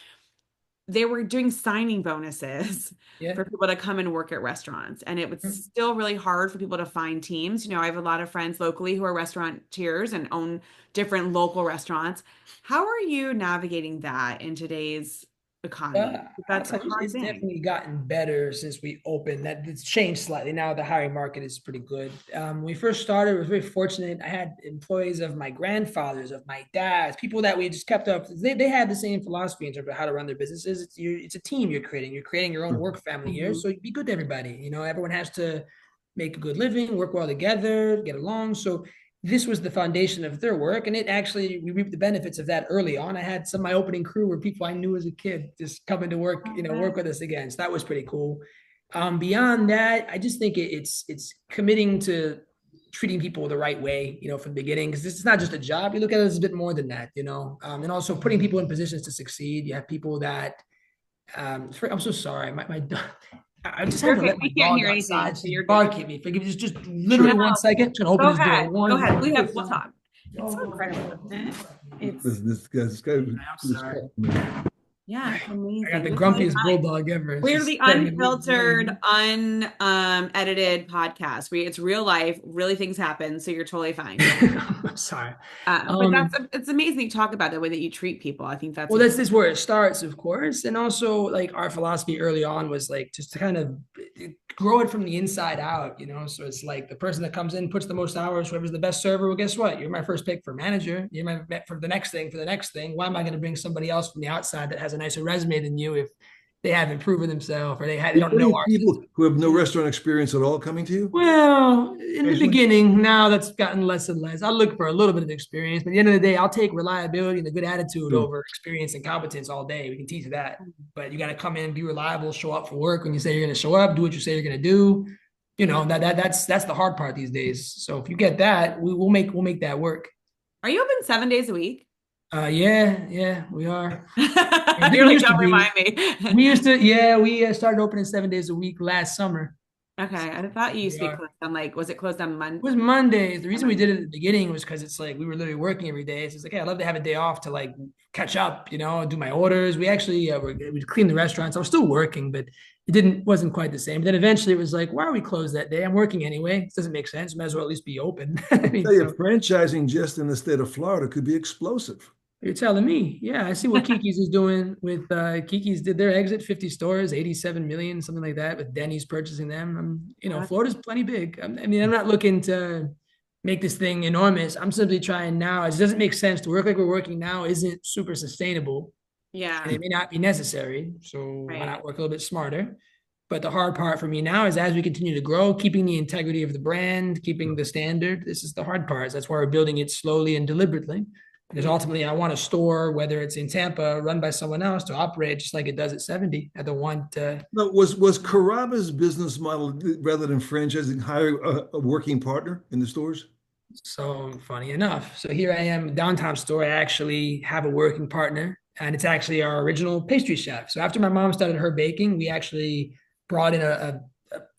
They were doing signing bonuses Yeah. for people to come and work at restaurants. And it was still really hard for people to find teams. I have a lot of friends locally who are restaurateurs and own different local restaurants. How are you navigating that in today's economy? I'll That's a tell you, hard it's thing. definitely gotten better since we opened. That it's changed slightly now. The hiring market is pretty good. When we first started, I was very fortunate. I had employees of my grandfathers, of my dad's, people that we just kept up. They had the same philosophy in terms of how to run their businesses. It's a team you're creating. You're creating your own work family here, Mhm. so be good to everybody. Everyone has to make a good living, work well together, get along. So this was the foundation of their work, and it actually we reaped the benefits of that early on. I had some of my opening crew were people I knew as a kid just coming to work, Oh, work wow. with us again. So that was pretty cool. Beyond that, I just think it's committing to treating people the right way, from the beginning, because this is not just a job. You look at it as a bit more than that, and also putting people in positions to succeed. You have people that I'm so sorry. My I just You're had to okay. let my We can't dog hear anything, outside. so She's you're good. barking at me. Forgive me. Just No, literally sure. one no. second. Trying to open Go this door. ahead. Go One ahead. moment. We'll talk. It's so incredible, isn't it? It's This guy, I'm sorry. yeah, it's I got amazing. the You're totally grumpiest fine. bulldog ever. It's We're just the staring at me. unfiltered, edited podcast. It's real life, really things happen, so you're totally fine. Don't worry. I'm sorry. But it's amazing you talk about the way that you treat people. I think that's Well, that's where it starts, of course. And also, like, our philosophy early on was like just to kind of grow it from the inside out. So it's like the person that comes in, puts the most hours, whoever's the best server. Well, guess what? You're my first pick for manager. You're my for the next thing, for the next thing. Why am I going to bring somebody else from the outside that has a nicer resume than you if they haven't proven themselves, or they don't know any our people system? who have no restaurant experience at all coming to you? Well, in the Occasionally? beginning, now that's gotten less and less. I look for a little bit of experience, but at the end of the day, I'll take reliability and a good attitude Sure. over experience and competence all day. We can teach that, but you got to come in, be reliable, show up for work when you say you're going to show up, do what you say you're going to do. That's the hard part these days. So if you get that, we'll make that work. Are you open 7 days a week? Yeah, we are. It You're didn't like, used to don't be. remind me. Yeah, we started opening 7 days a week last summer. Okay, I thought you used We to be are. closed on was it closed on It Monday? was Mondays. The reason we Monday. did it at the beginning was because it's like we were literally working every day. So it's like, hey, I'd love to have a day off to like catch up, do my orders. We actually we cleaned the restaurants. I was still working, but it wasn't quite the same. But then eventually it was like, why are we closed that day? I'm working anyway. It doesn't make sense. Might as well at least be open. I mean, Tell you, so franchising just in the state of Florida could be explosive. you're telling me, yeah, I see what Kiki's is doing with Kiki's did their exit 50 stores, 87 million, something like that, with Denny's purchasing them. Florida's plenty big. I mean, I'm not looking to make this thing enormous. I'm simply trying now. It doesn't make sense to work like we're working now isn't super sustainable, and Yeah, it may not be necessary. So why right. not work a little bit smarter? But the hard part for me now is as we continue to grow, keeping the integrity of the brand, keeping the standard. This is the hard part. That's why we're building it slowly and deliberately. Because ultimately, I want a store, whether it's in Tampa, run by someone else, to operate just like it does at 70. I don't want. No, was Carrabba's business model rather than franchising hire a working partner in the stores? So funny enough. So here I am, downtown store. I actually have a working partner, and it's actually our original pastry chef. So after my mom started her baking, we actually brought in a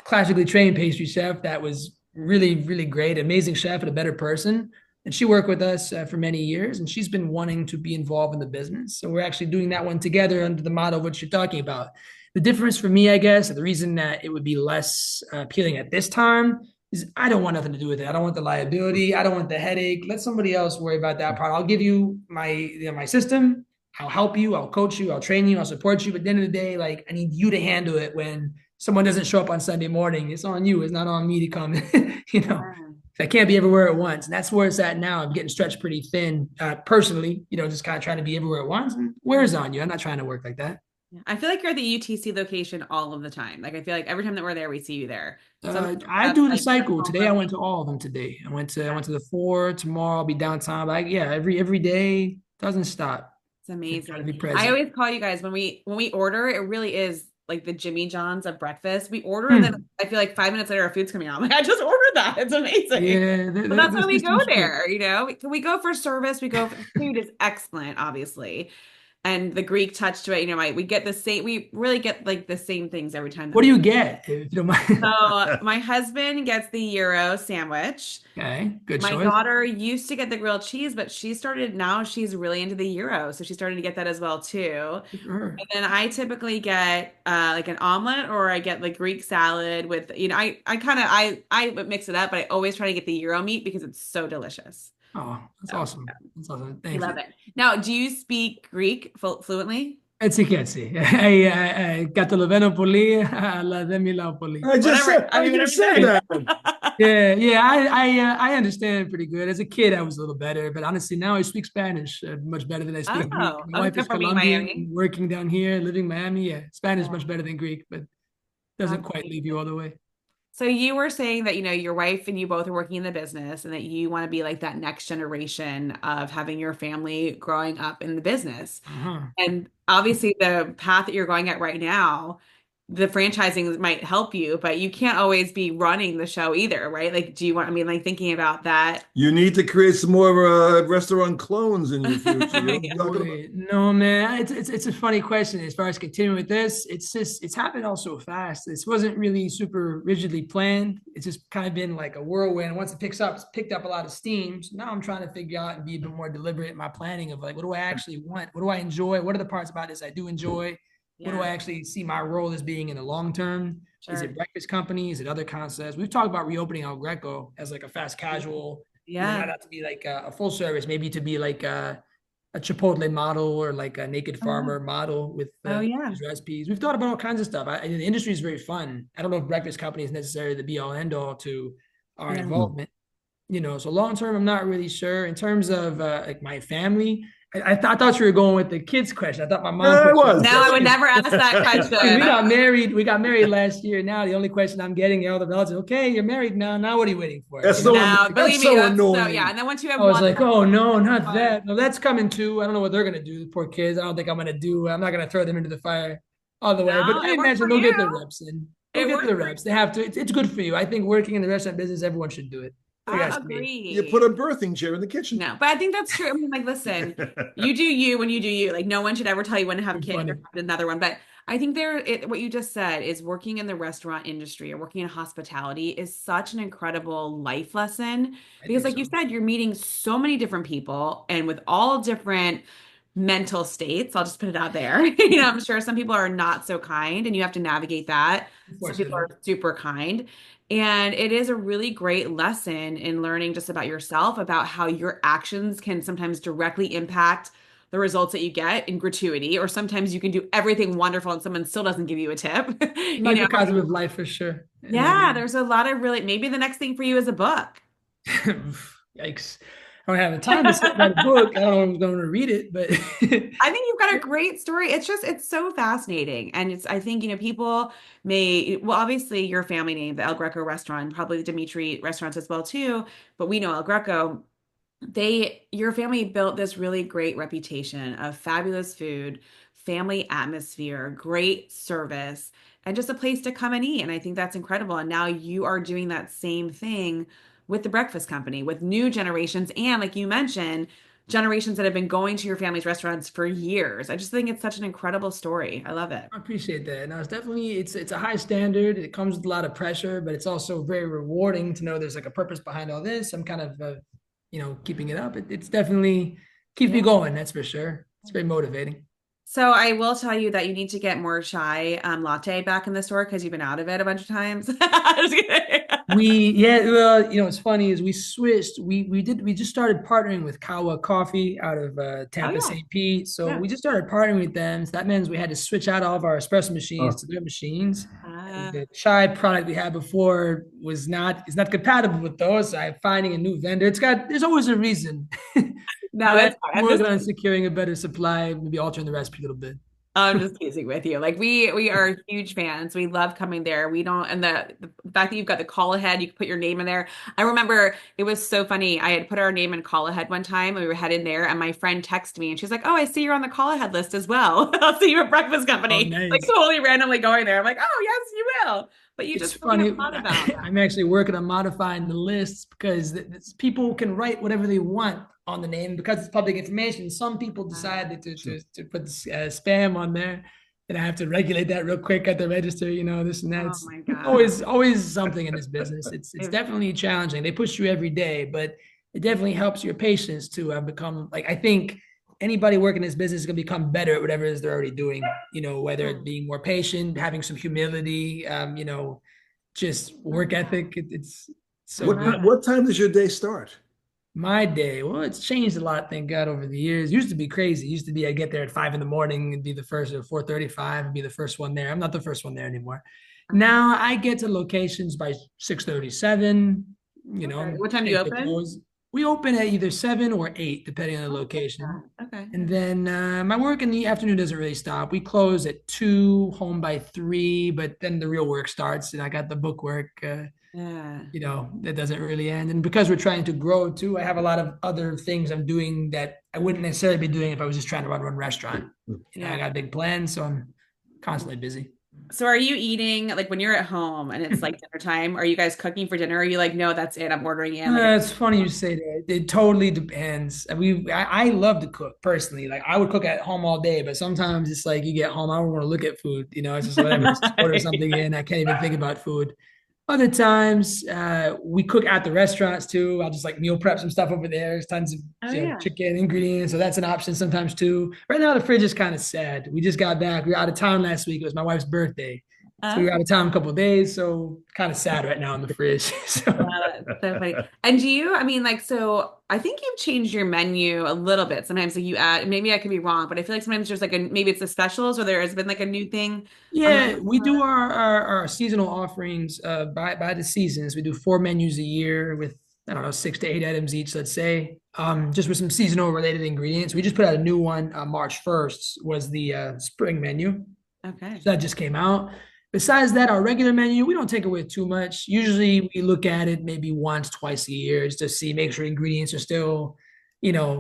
classically trained pastry chef that was really, really great, amazing chef and a better person. And she worked with us for many years, and she's been wanting to be involved in the business. So we're actually doing that one together under the motto of what you're talking about. The difference for me, I guess, the reason that it would be less appealing at this time is I don't want nothing to do with it. I don't want the liability. I don't want the headache. Let somebody else worry about that part. I'll give you my system. I'll help you. I'll coach you. I'll train you. I'll support you. But at the end of the day, like, I need you to handle it when someone doesn't show up on Sunday morning. It's on you. It's not on me to come. you know, I can't be everywhere at once. And that's where it's at now. I'm getting stretched pretty thin personally, just kind of trying to be everywhere at once. And where's on you? I'm not trying to work like that. I feel like you're at the UTC location all of the time. Like I feel like every time that we're there, we see you there. I do the cycle. Today I went to all of them today. I went to the four. Tomorrow I'll be downtown. Like, yeah, every day doesn't stop. It's amazing. Trying to be present. I always call you guys when we order, it really is like the Jimmy John's of breakfast. We order and then I feel like 5 minutes later our food's coming out. I'm like, I just ordered that. It's amazing. Yeah, but that's why we go there, We go for service, we go for food is excellent, obviously. And the Greek touch to it, we get the same, we really get like the same things every time. What do you get, if you don't mind? So my husband gets the gyro sandwich. Okay, good My choice. daughter used to get the grilled cheese, but now she's really into the gyro. So she started to get that as well too. Sure. And then I typically get like an omelet or I get like Greek salad with, I mix it up, but I always try to get the gyro meat because it's so delicious. Oh, that's awesome. That's awesome. Thank I you. love it. Now, do you speak Greek fluently? Έτσι και έτσι. Καταλαβαίνω πολύ, αλλά δεν μιλάω πολύ. I just said that. Yeah. I understand pretty good. As a kid, I was a little better, but honestly, now I speak Spanish much better than I speak Greek. My wife is Colombian, working down here, living in Miami. Yeah, Spanish much better than Greek, but doesn't quite leave you all the way. So you were saying that, your wife and you both are working in the business and that you want to be like that next generation of having your family growing up in the business. And obviously the path that you're going at right now, the franchising might help you, but you can't always be running the show either, right? Like, thinking about that. You need to create some more restaurant clones in your future. No, man, it's a funny question. As far as continuing with this, it's happened all so fast. This wasn't really super rigidly planned. It's just kind of been like a whirlwind. Once it picks up, it's picked up a lot of steam. So now I'm trying to figure out and be a bit more deliberate in my planning of like, what do I actually want? What do I enjoy? What are the parts about this I do enjoy? What do I actually see my role as being in the long term? Sure. Is it breakfast company? Is it other concepts? We've talked about reopening El Greco as like a fast casual. Not to be like a full service, maybe to be like a Chipotle model or like a Naked Farmer model with these recipes. We've thought about all kinds of stuff. The industry is very fun. I don't know if breakfast company is necessarily the be all end all to our involvement. So long term, I'm not really sure. In terms of like my family, I thought you were going with the kids question. I thought my mom was. No, I would never ask that question. We got married last year. Now the only question I'm getting, all the relatives, okay, you're married now. Now what are you waiting for? That's so annoying. And then once you have I was like, oh no, not that. No, that's coming too. I don't know what they're gonna do, the poor kids. I don't think I'm not gonna throw them into the fire all the way. But I imagine they'll get the reps in. They'll get the reps. They have to. It's good for you. I think working in the restaurant business, everyone should do it. I agree. You put a birthing chair in the kitchen. No, but I think that's true. I mean, like, listen, you do you when you do you. Like, no one should ever tell you when to have a kid or another one. But I think what you just said is working in the restaurant industry or working in hospitality is such an incredible life lesson because, like you said, you're meeting so many different people and with all different mental states. I'll just put it out there. I'm sure some people are not so kind and you have to navigate that. Some people are super kind. And it is a really great lesson in learning just about yourself, about how your actions can sometimes directly impact the results that you get in gratuity, or sometimes you can do everything wonderful and someone still doesn't give you a tip. Microcosm of life for sure. Yeah, there's a lot of maybe the next thing for you is a book. Yikes. I don't have the time to write a book. I don't know if I'm going to read it, but I think you've got a great story. It's so fascinating. And I think, people obviously your family name, the El Greco restaurant, probably the Dimitri restaurants as well too, but we know El Greco. Your family built this really great reputation of fabulous food, family atmosphere, great service, and just a place to come and eat. And I think that's incredible. And now you are doing that same thing with the breakfast company, with new generations, and like you mentioned, generations that have been going to your family's restaurants for years. I just think it's such an incredible story. I love it. I appreciate that. Now it's definitely it's a high standard. It comes with a lot of pressure, but it's also very rewarding to know there's like a purpose behind all this. I'm kind of keeping it up. It's definitely keeps me Yeah. going. That's for sure. It's very motivating. So I will tell you that you need to get more chai latte back in the store because you've been out of it a bunch of times. Just kidding. Well, it's funny is we switched. We just started partnering with Kawa Coffee out of Oh Tampa yeah, St. Pete. So yeah. we just started partnering with them. So that means we had to switch out all of our espresso machines Oh, to their machines. And Uh, the chai product we had before is not compatible with those. So I'm finding a new vendor. There's always a reason. no, But that's fine. I'm working on securing a better supply, maybe altering the recipe a little bit. I'm just teasing with you. Like we are huge fans. We love coming there. We don't, and the fact that you've got the call ahead, you can put your name in there. I remember it was so funny. I had put our name in call ahead one time. We were heading there, and my friend texted me, and she's like, "Oh, I see you're on the call ahead list as well. I'll see you at breakfast Oh, company." Like nice. totally randomly going there. I'm like, "Oh, yes, you will." But you It's just really have funny. thought about that. I'm actually working on modifying the lists because people can write whatever they want on the name because it's public information. Some people decided to put spam on there, and I have to regulate that real quick at the register. This and that. Oh It's my God. always something in this business. It's It- definitely challenging. They push you every day, but it definitely helps your patience to become like I think anybody working in this business is going to become better at whatever it is they're already doing, whether it being more patient, having some humility, just work ethic. It's so what good. what time does your day start? My day, well, it's changed a lot, thank God, over the years. It used to be crazy. It used to be I get there at 5 in the morning and be the first at 4:35 and be the first one there. I'm not the first one there anymore. Now I get to locations by 6:37, Okay. What time do you take the open? close. We open at either 7 or 8, depending on the Oh, location. okay. And then my work in the afternoon doesn't really stop. We close at 2, home by 3, but then the real work starts, and I got the book work. Yeah. That doesn't really end. And because we're trying to grow too, I have a lot of other things I'm doing that I wouldn't necessarily be doing if I was just trying to run one restaurant. I Yeah. got big plans, so I'm constantly busy. So are you eating like when you're at home and it's like dinner time? Are you guys cooking for dinner? Or are you like, no, that's it. I'm ordering in. Like, It's funny you say that. It totally depends. I love to cook personally. Like I would cook at home all day, but sometimes it's like you get home, I don't want to look at food. It's just whatever. Just order something in. I can't even think about food. Other times, we cook at the restaurants too. I'll just like meal prep some stuff over there. There's tons of oh yeah. chicken ingredients, so that's an option sometimes too. Right now, the fridge is kind of sad. We just got back. We were out of town last week. It was my wife's birthday, so we were Okay. out of town a couple of days. So kind of sad right now in the fridge. So Yeah, that's so funny. And I mean, like, so I think you've changed your menu a little bit. Sometimes like you add, maybe I could be wrong, but I feel like sometimes there's like maybe it's the specials or there has been like a new thing on the. yeah, we do our seasonal offerings by the seasons. We do 4 menus a year with I don't know 6 to 8 items each, let's say. Just with some seasonal related ingredients. We just put out a new one March 1st was the spring menu. Okay. So that just came out. Besides that, our regular menu, we don't take away too much. Usually we look at it maybe once, twice a year just to see, make sure ingredients are still,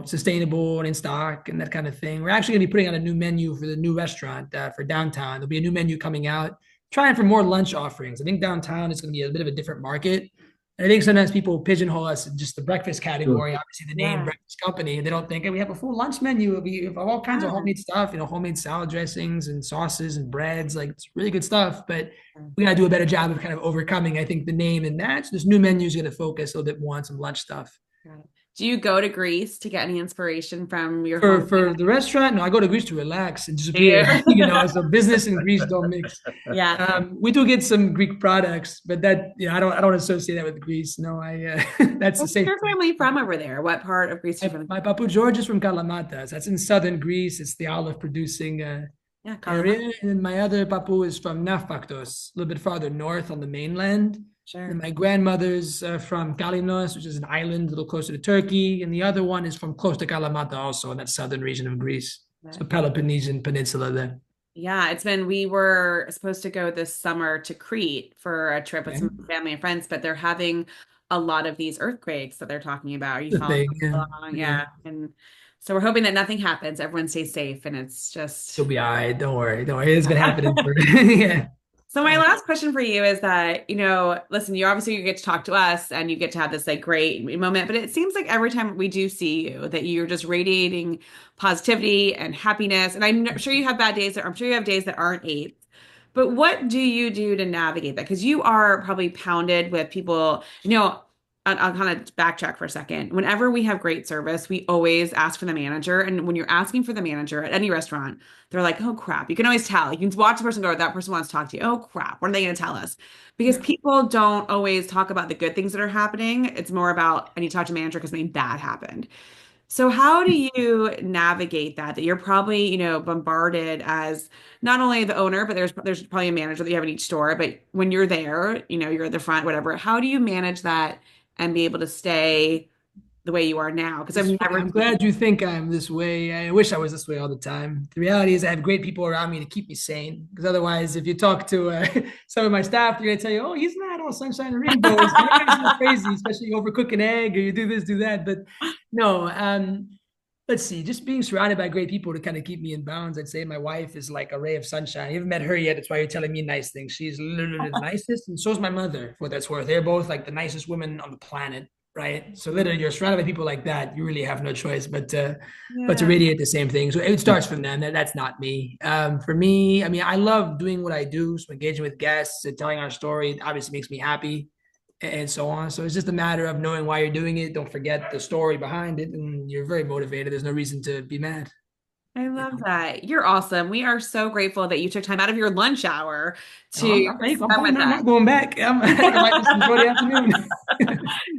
sustainable and in stock and that kind of thing. We're actually going to be putting out a new menu for the new restaurant for downtown. There'll be a new menu coming out, trying for more lunch offerings. I think downtown is going to be a bit of a different market. And I think sometimes people pigeonhole us in just the breakfast Sure. category. Obviously, the name Yeah. breakfast company, and they don't think, hey, we have a full lunch menu. We have all kinds of Yeah. homemade stuff, homemade salad dressings and sauces and breads. Like it's really good stuff. But we got to do a better job of kind of overcoming, I think, the name and that. So this new menu is going to focus a little bit more on some lunch stuff. Got it. Do you go to Greece to get any inspiration from your For home? for the restaurant, no, I go to Greece to relax and disappear. Yeah. So business and Greece don't mix. Yeah. We do get some Greek products, but that I don't associate that with Greece. No, I that's the Where's safe. your family from over there? What part of Greece are you from? My papu George is from Kalamatas. That's in southern Greece. It's the olive producing Yeah, Kalamata. area. And then my other papu is from Nafaktos, a little bit farther north on the mainland. And Sure. my grandmother's from Kalinos, which is an island a little closer to Turkey. And the other one is from close to Kalamata, also in that southern region of Greece. So Peloponnesian Peninsula there. Yeah, we were supposed to go this summer to Crete for a trip with Okay. some family and friends, but they're having a lot of these earthquakes that they're talking about. Are you The following thing, yeah, along? yeah. Yeah. And so we're hoping that nothing happens. Everyone stays safe and it's You'll just. be all right. Don't worry. Don't worry. It's been happening for yeah. So my last question for you is that, listen, you get to talk to us and you get to have this like great moment, but it seems like every time we do see you that you're just radiating positivity and happiness. And I'm sure you have bad days, I'm sure you have days that aren't eights. But what do you do to navigate that? Because you are probably pounded with people, I'll kind of backtrack for a second. Whenever we have great service, we always ask for the manager. And when you're asking for the manager at any restaurant, they're like, oh crap. You can always tell. You can watch the person go, that person wants to talk to you. Oh crap. What are they going to tell us? Because Yeah. people don't always talk about the good things that are happening. It's more about, I need to talk to the manager because something bad happened. So how do you navigate that? That you're probably, bombarded as not only the owner, but there's probably a manager that you have in each store. But when you're there, you're at the front, whatever. How do you manage that and be able to stay the way you are now? Because I've It's funny. never I'm seen. glad you think I'm this way. I wish I was this way all the time. The reality is, I have great people around me to keep me sane. Because otherwise, if you talk to some of my staff, they're gonna tell you, "Oh, he's not all sunshine and rainbows. That guy's a little crazy, especially you overcook an egg or you do this, do that." But no, let's see. Just being surrounded by great people to kind of keep me in bounds. I'd say my wife is like a ray of sunshine. You haven't met her yet. That's why you're telling me nice things. She's literally the nicest, and so is my mother. For what that's worth, they're both like the nicest women on the planet, right? So literally, you're surrounded by people like that. You really have no choice but to Yeah. radiate the same thing. So it starts from them. That's not me. For me, I mean, I love doing what I do. So engaging with guests and telling our story it obviously makes me happy and so on. So it's just a matter of knowing why you're doing it. Don't forget the story behind it, and you're very motivated. There's no reason to be mad. I You love know? that. You're awesome. We are so grateful that you took time out of your lunch hour No, to I'm spend with fine. I'm us. not going back. I think I might just enjoy the afternoon.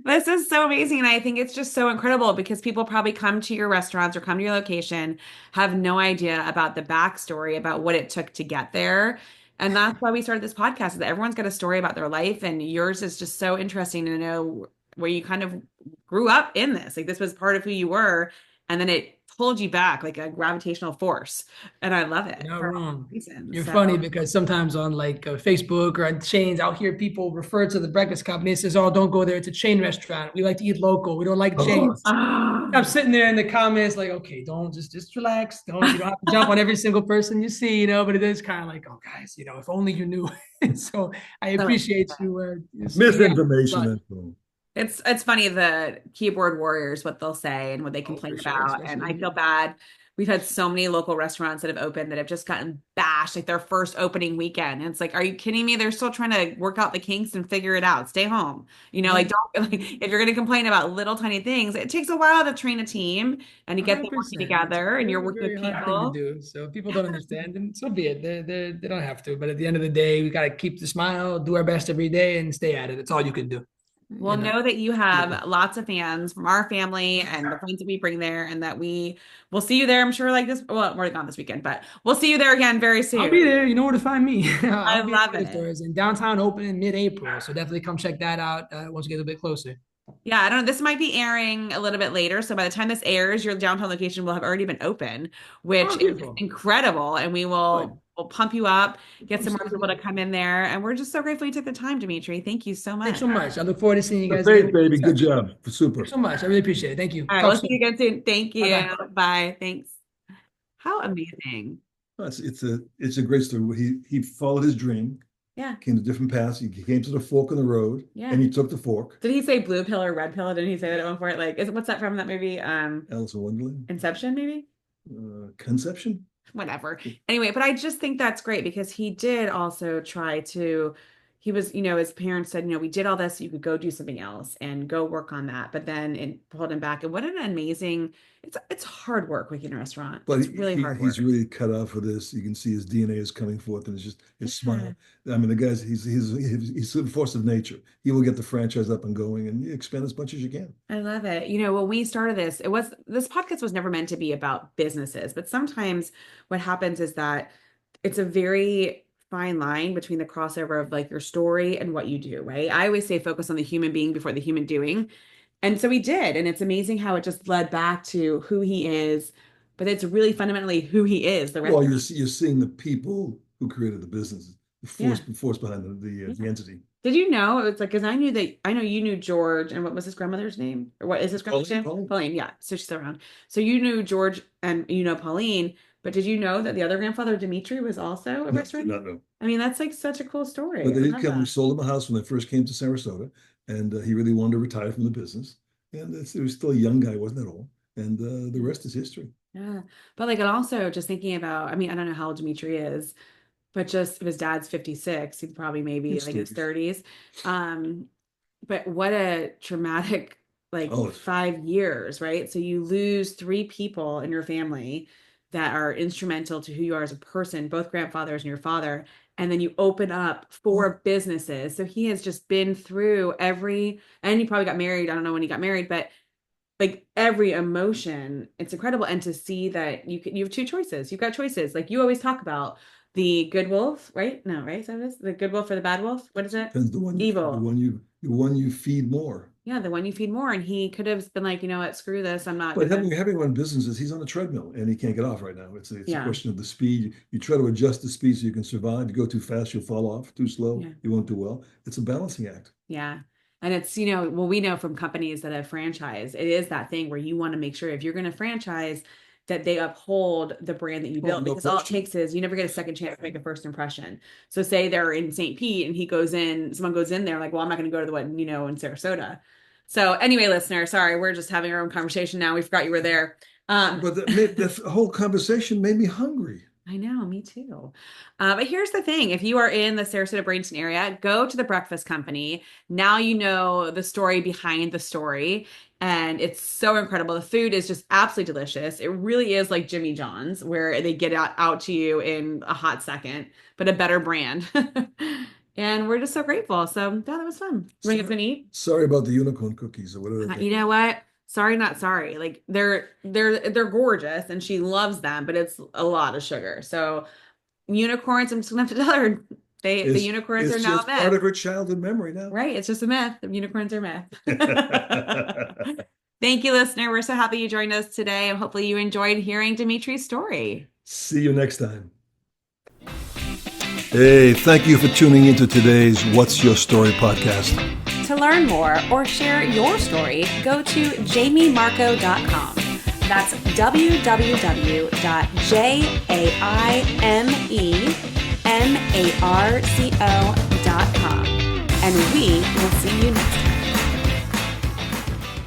This is so amazing. And I think it's just so incredible because people probably come to your restaurants or come to your location, have no idea about the backstory, about what it took to get there. And that's why we started this podcast, is that everyone's got a story about their life. And yours is just so interesting to know where you kind of grew up in this. Like this was part of who you were. And then it pulled you back like a gravitational force. And I love it You're not for all wrong. reasons. You're So funny because sometimes on like Facebook or on chains, I'll hear people refer to the breakfast company and says, "Oh, don't go there. It's a chain restaurant. We like to eat local. We don't like Oh, chains." I'm ah, sitting there in the comments like, "Okay, don't just relax. You don't have to jump on every single person you see, but it is kind of like, oh guys, if only you knew." So I so appreciate you speaking out. misinformation. But That's all. it's funny the keyboard warriors what they'll say and what they oh, complain for sure, about, and I especially feel bad. We've had so many local restaurants that have opened that have just gotten bashed like their first opening weekend, and it's like, are you kidding me? They're still trying to work out the kinks and figure it out. Stay home, yeah, like don't like, if you're going to complain about little tiny things, it takes a while to train a team and to get them working 100%. It's a together and you're very, working with very hard thing to people. do. So if people don't understand, and so be it. They don't have to. But at the end of the day, we got to keep the smile, do our best every day, and stay at it. That's all you can do. Well, You know. know that you have lots of fans from our family and the friends that we bring there, and that we will see you there. I'm sure, like this. Well, we're not this weekend, but we'll see you there again very I'll soon. be there. You know where to find me. I I'll be at love the it. stores in downtown, open in mid-April. So definitely come check that out once you get a bit closer. Yeah, I don't know. This might be airing a little bit later. So by the time this airs, your downtown location will have already been open, which Oh, is beautiful. incredible. And we Good. will pump you up, get Pump some more stays people to good. come in there. And we're just so grateful you took the time, Dimitri. Thank you so Thanks much. so much. I look forward to seeing you The guys again. faith, We'll be in baby. Good touch. job. Thanks Super. so much. I really appreciate it. Thank you. All right, Talk we'll see you soon. again soon. Thank Bye you. bye. Bye. Thanks. How amazing. It's a great story. He followed his dream, Yeah. came to different paths. He came to the fork in the road, Yeah. and he took the fork. Did he say blue pill or red pill? Didn't he say that at one point? Like, what's that from that movie? Alice in Wonderland, Inception, maybe? Conception. Whatever. Anyway, but I just think that's great because he did also try to, he was, his parents said, we did all this, you could go do something else and go work on that. But then it pulled him back. And what an amazing, it's hard work working in a restaurant. But It's really hard he's work. really cut out for this. You can see his DNA is coming forth, and it's just his Yeah. smile. I mean, the guy's he's a force of nature. He will get the franchise up and going, and you expand as much as you can. I love it. When we started this podcast was never meant to be about businesses, but sometimes what happens is that it's a very fine line between the crossover of like your story and what you do, right? I always say focus on the human being before the human doing. And so we did. And it's amazing how it just led back to who he is, but it's really fundamentally who he is, the Well, restaurant. you're seeing the people who created the business, the Yeah. force behind the Yeah. entity. Did you know it was like, because I know you knew George, and what was his grandmother's name? Or what is his grandmother's name? Pauline, yeah. So she's still around. So you knew George and you know Pauline, but did you know that the other grandfather, Dimitri, was also a No, did restaurant? not know. I mean, that's like such a cool But story. they I did love come. We that. sold him a house when they first came to Sarasota, and he really wanted to retire from the business. And it was still a young guy, wasn't at all. And the rest is history. Yeah. But like, and also just thinking about, I mean, I don't know how old Dimitri is, but just if his dad's 56, he's probably maybe His like in his 30s. 30s. But what a traumatic like Oh, 5 years, right? So you lose three people in your family that are instrumental to who you are as a person, both grandfathers and your father, and then you open up four businesses. So he has just been through and he probably got married. I don't know when he got married, but like every emotion, it's incredible. And to see that you have two choices. You've got choices. Like you always talk about the good wolf, right? No, right? Is that what it is? The good wolf or the bad wolf? What is it? depends Evil. the one you feed more. Yeah, the one you feed more. And he could have been like, you know what, screw this. I'm not But gonna. having run businesses, he's on a treadmill and he can't get off right now. It's a Yeah. question of the speed. You try to adjust the speed so you can survive. You go too fast, you'll fall off. Too slow, Yeah. you won't do well. It's a balancing act. Yeah. And it's, you know, well, we know from companies that have franchised, it is that thing where you want to make sure if you're going to franchise that they uphold the brand that you built, no because all it question. takes is you never get a second chance to make a first impression. So say they're in St. Pete and someone goes in there like, well, I'm not going to go to the one, you know, in Sarasota. So anyway, listener, sorry, we're just having our own conversation now. We forgot you were there. But the whole conversation made me hungry. I know, me too. But here's the thing. If you are in the Sarasota Bradenton area, go to the Breakfast Company. Now you know the story behind the story. And it's so incredible. The food is just absolutely delicious. It really is like Jimmy John's, where they get out to you in a hot second, but a better brand. And we're just so grateful. So yeah, that was fun. You want to get something to eat? Sorry about the unicorn cookies or whatever they You know what? Sorry, not sorry. Like they're gorgeous and she loves them, but it's a lot of sugar. So unicorns, I'm just gonna have to tell her the unicorns are it's now just a myth. part of her childhood memory now. Right. It's just a myth. The unicorns are myth. Thank you, listener. We're so happy you joined us today, and hopefully you enjoyed hearing Dimitri's story. See you next time. Hey, thank you for tuning into today's What's Your Story podcast. To learn more or share your story, go to jamiemarco.com. That's www.jamiemarco.com. And we will see you next time.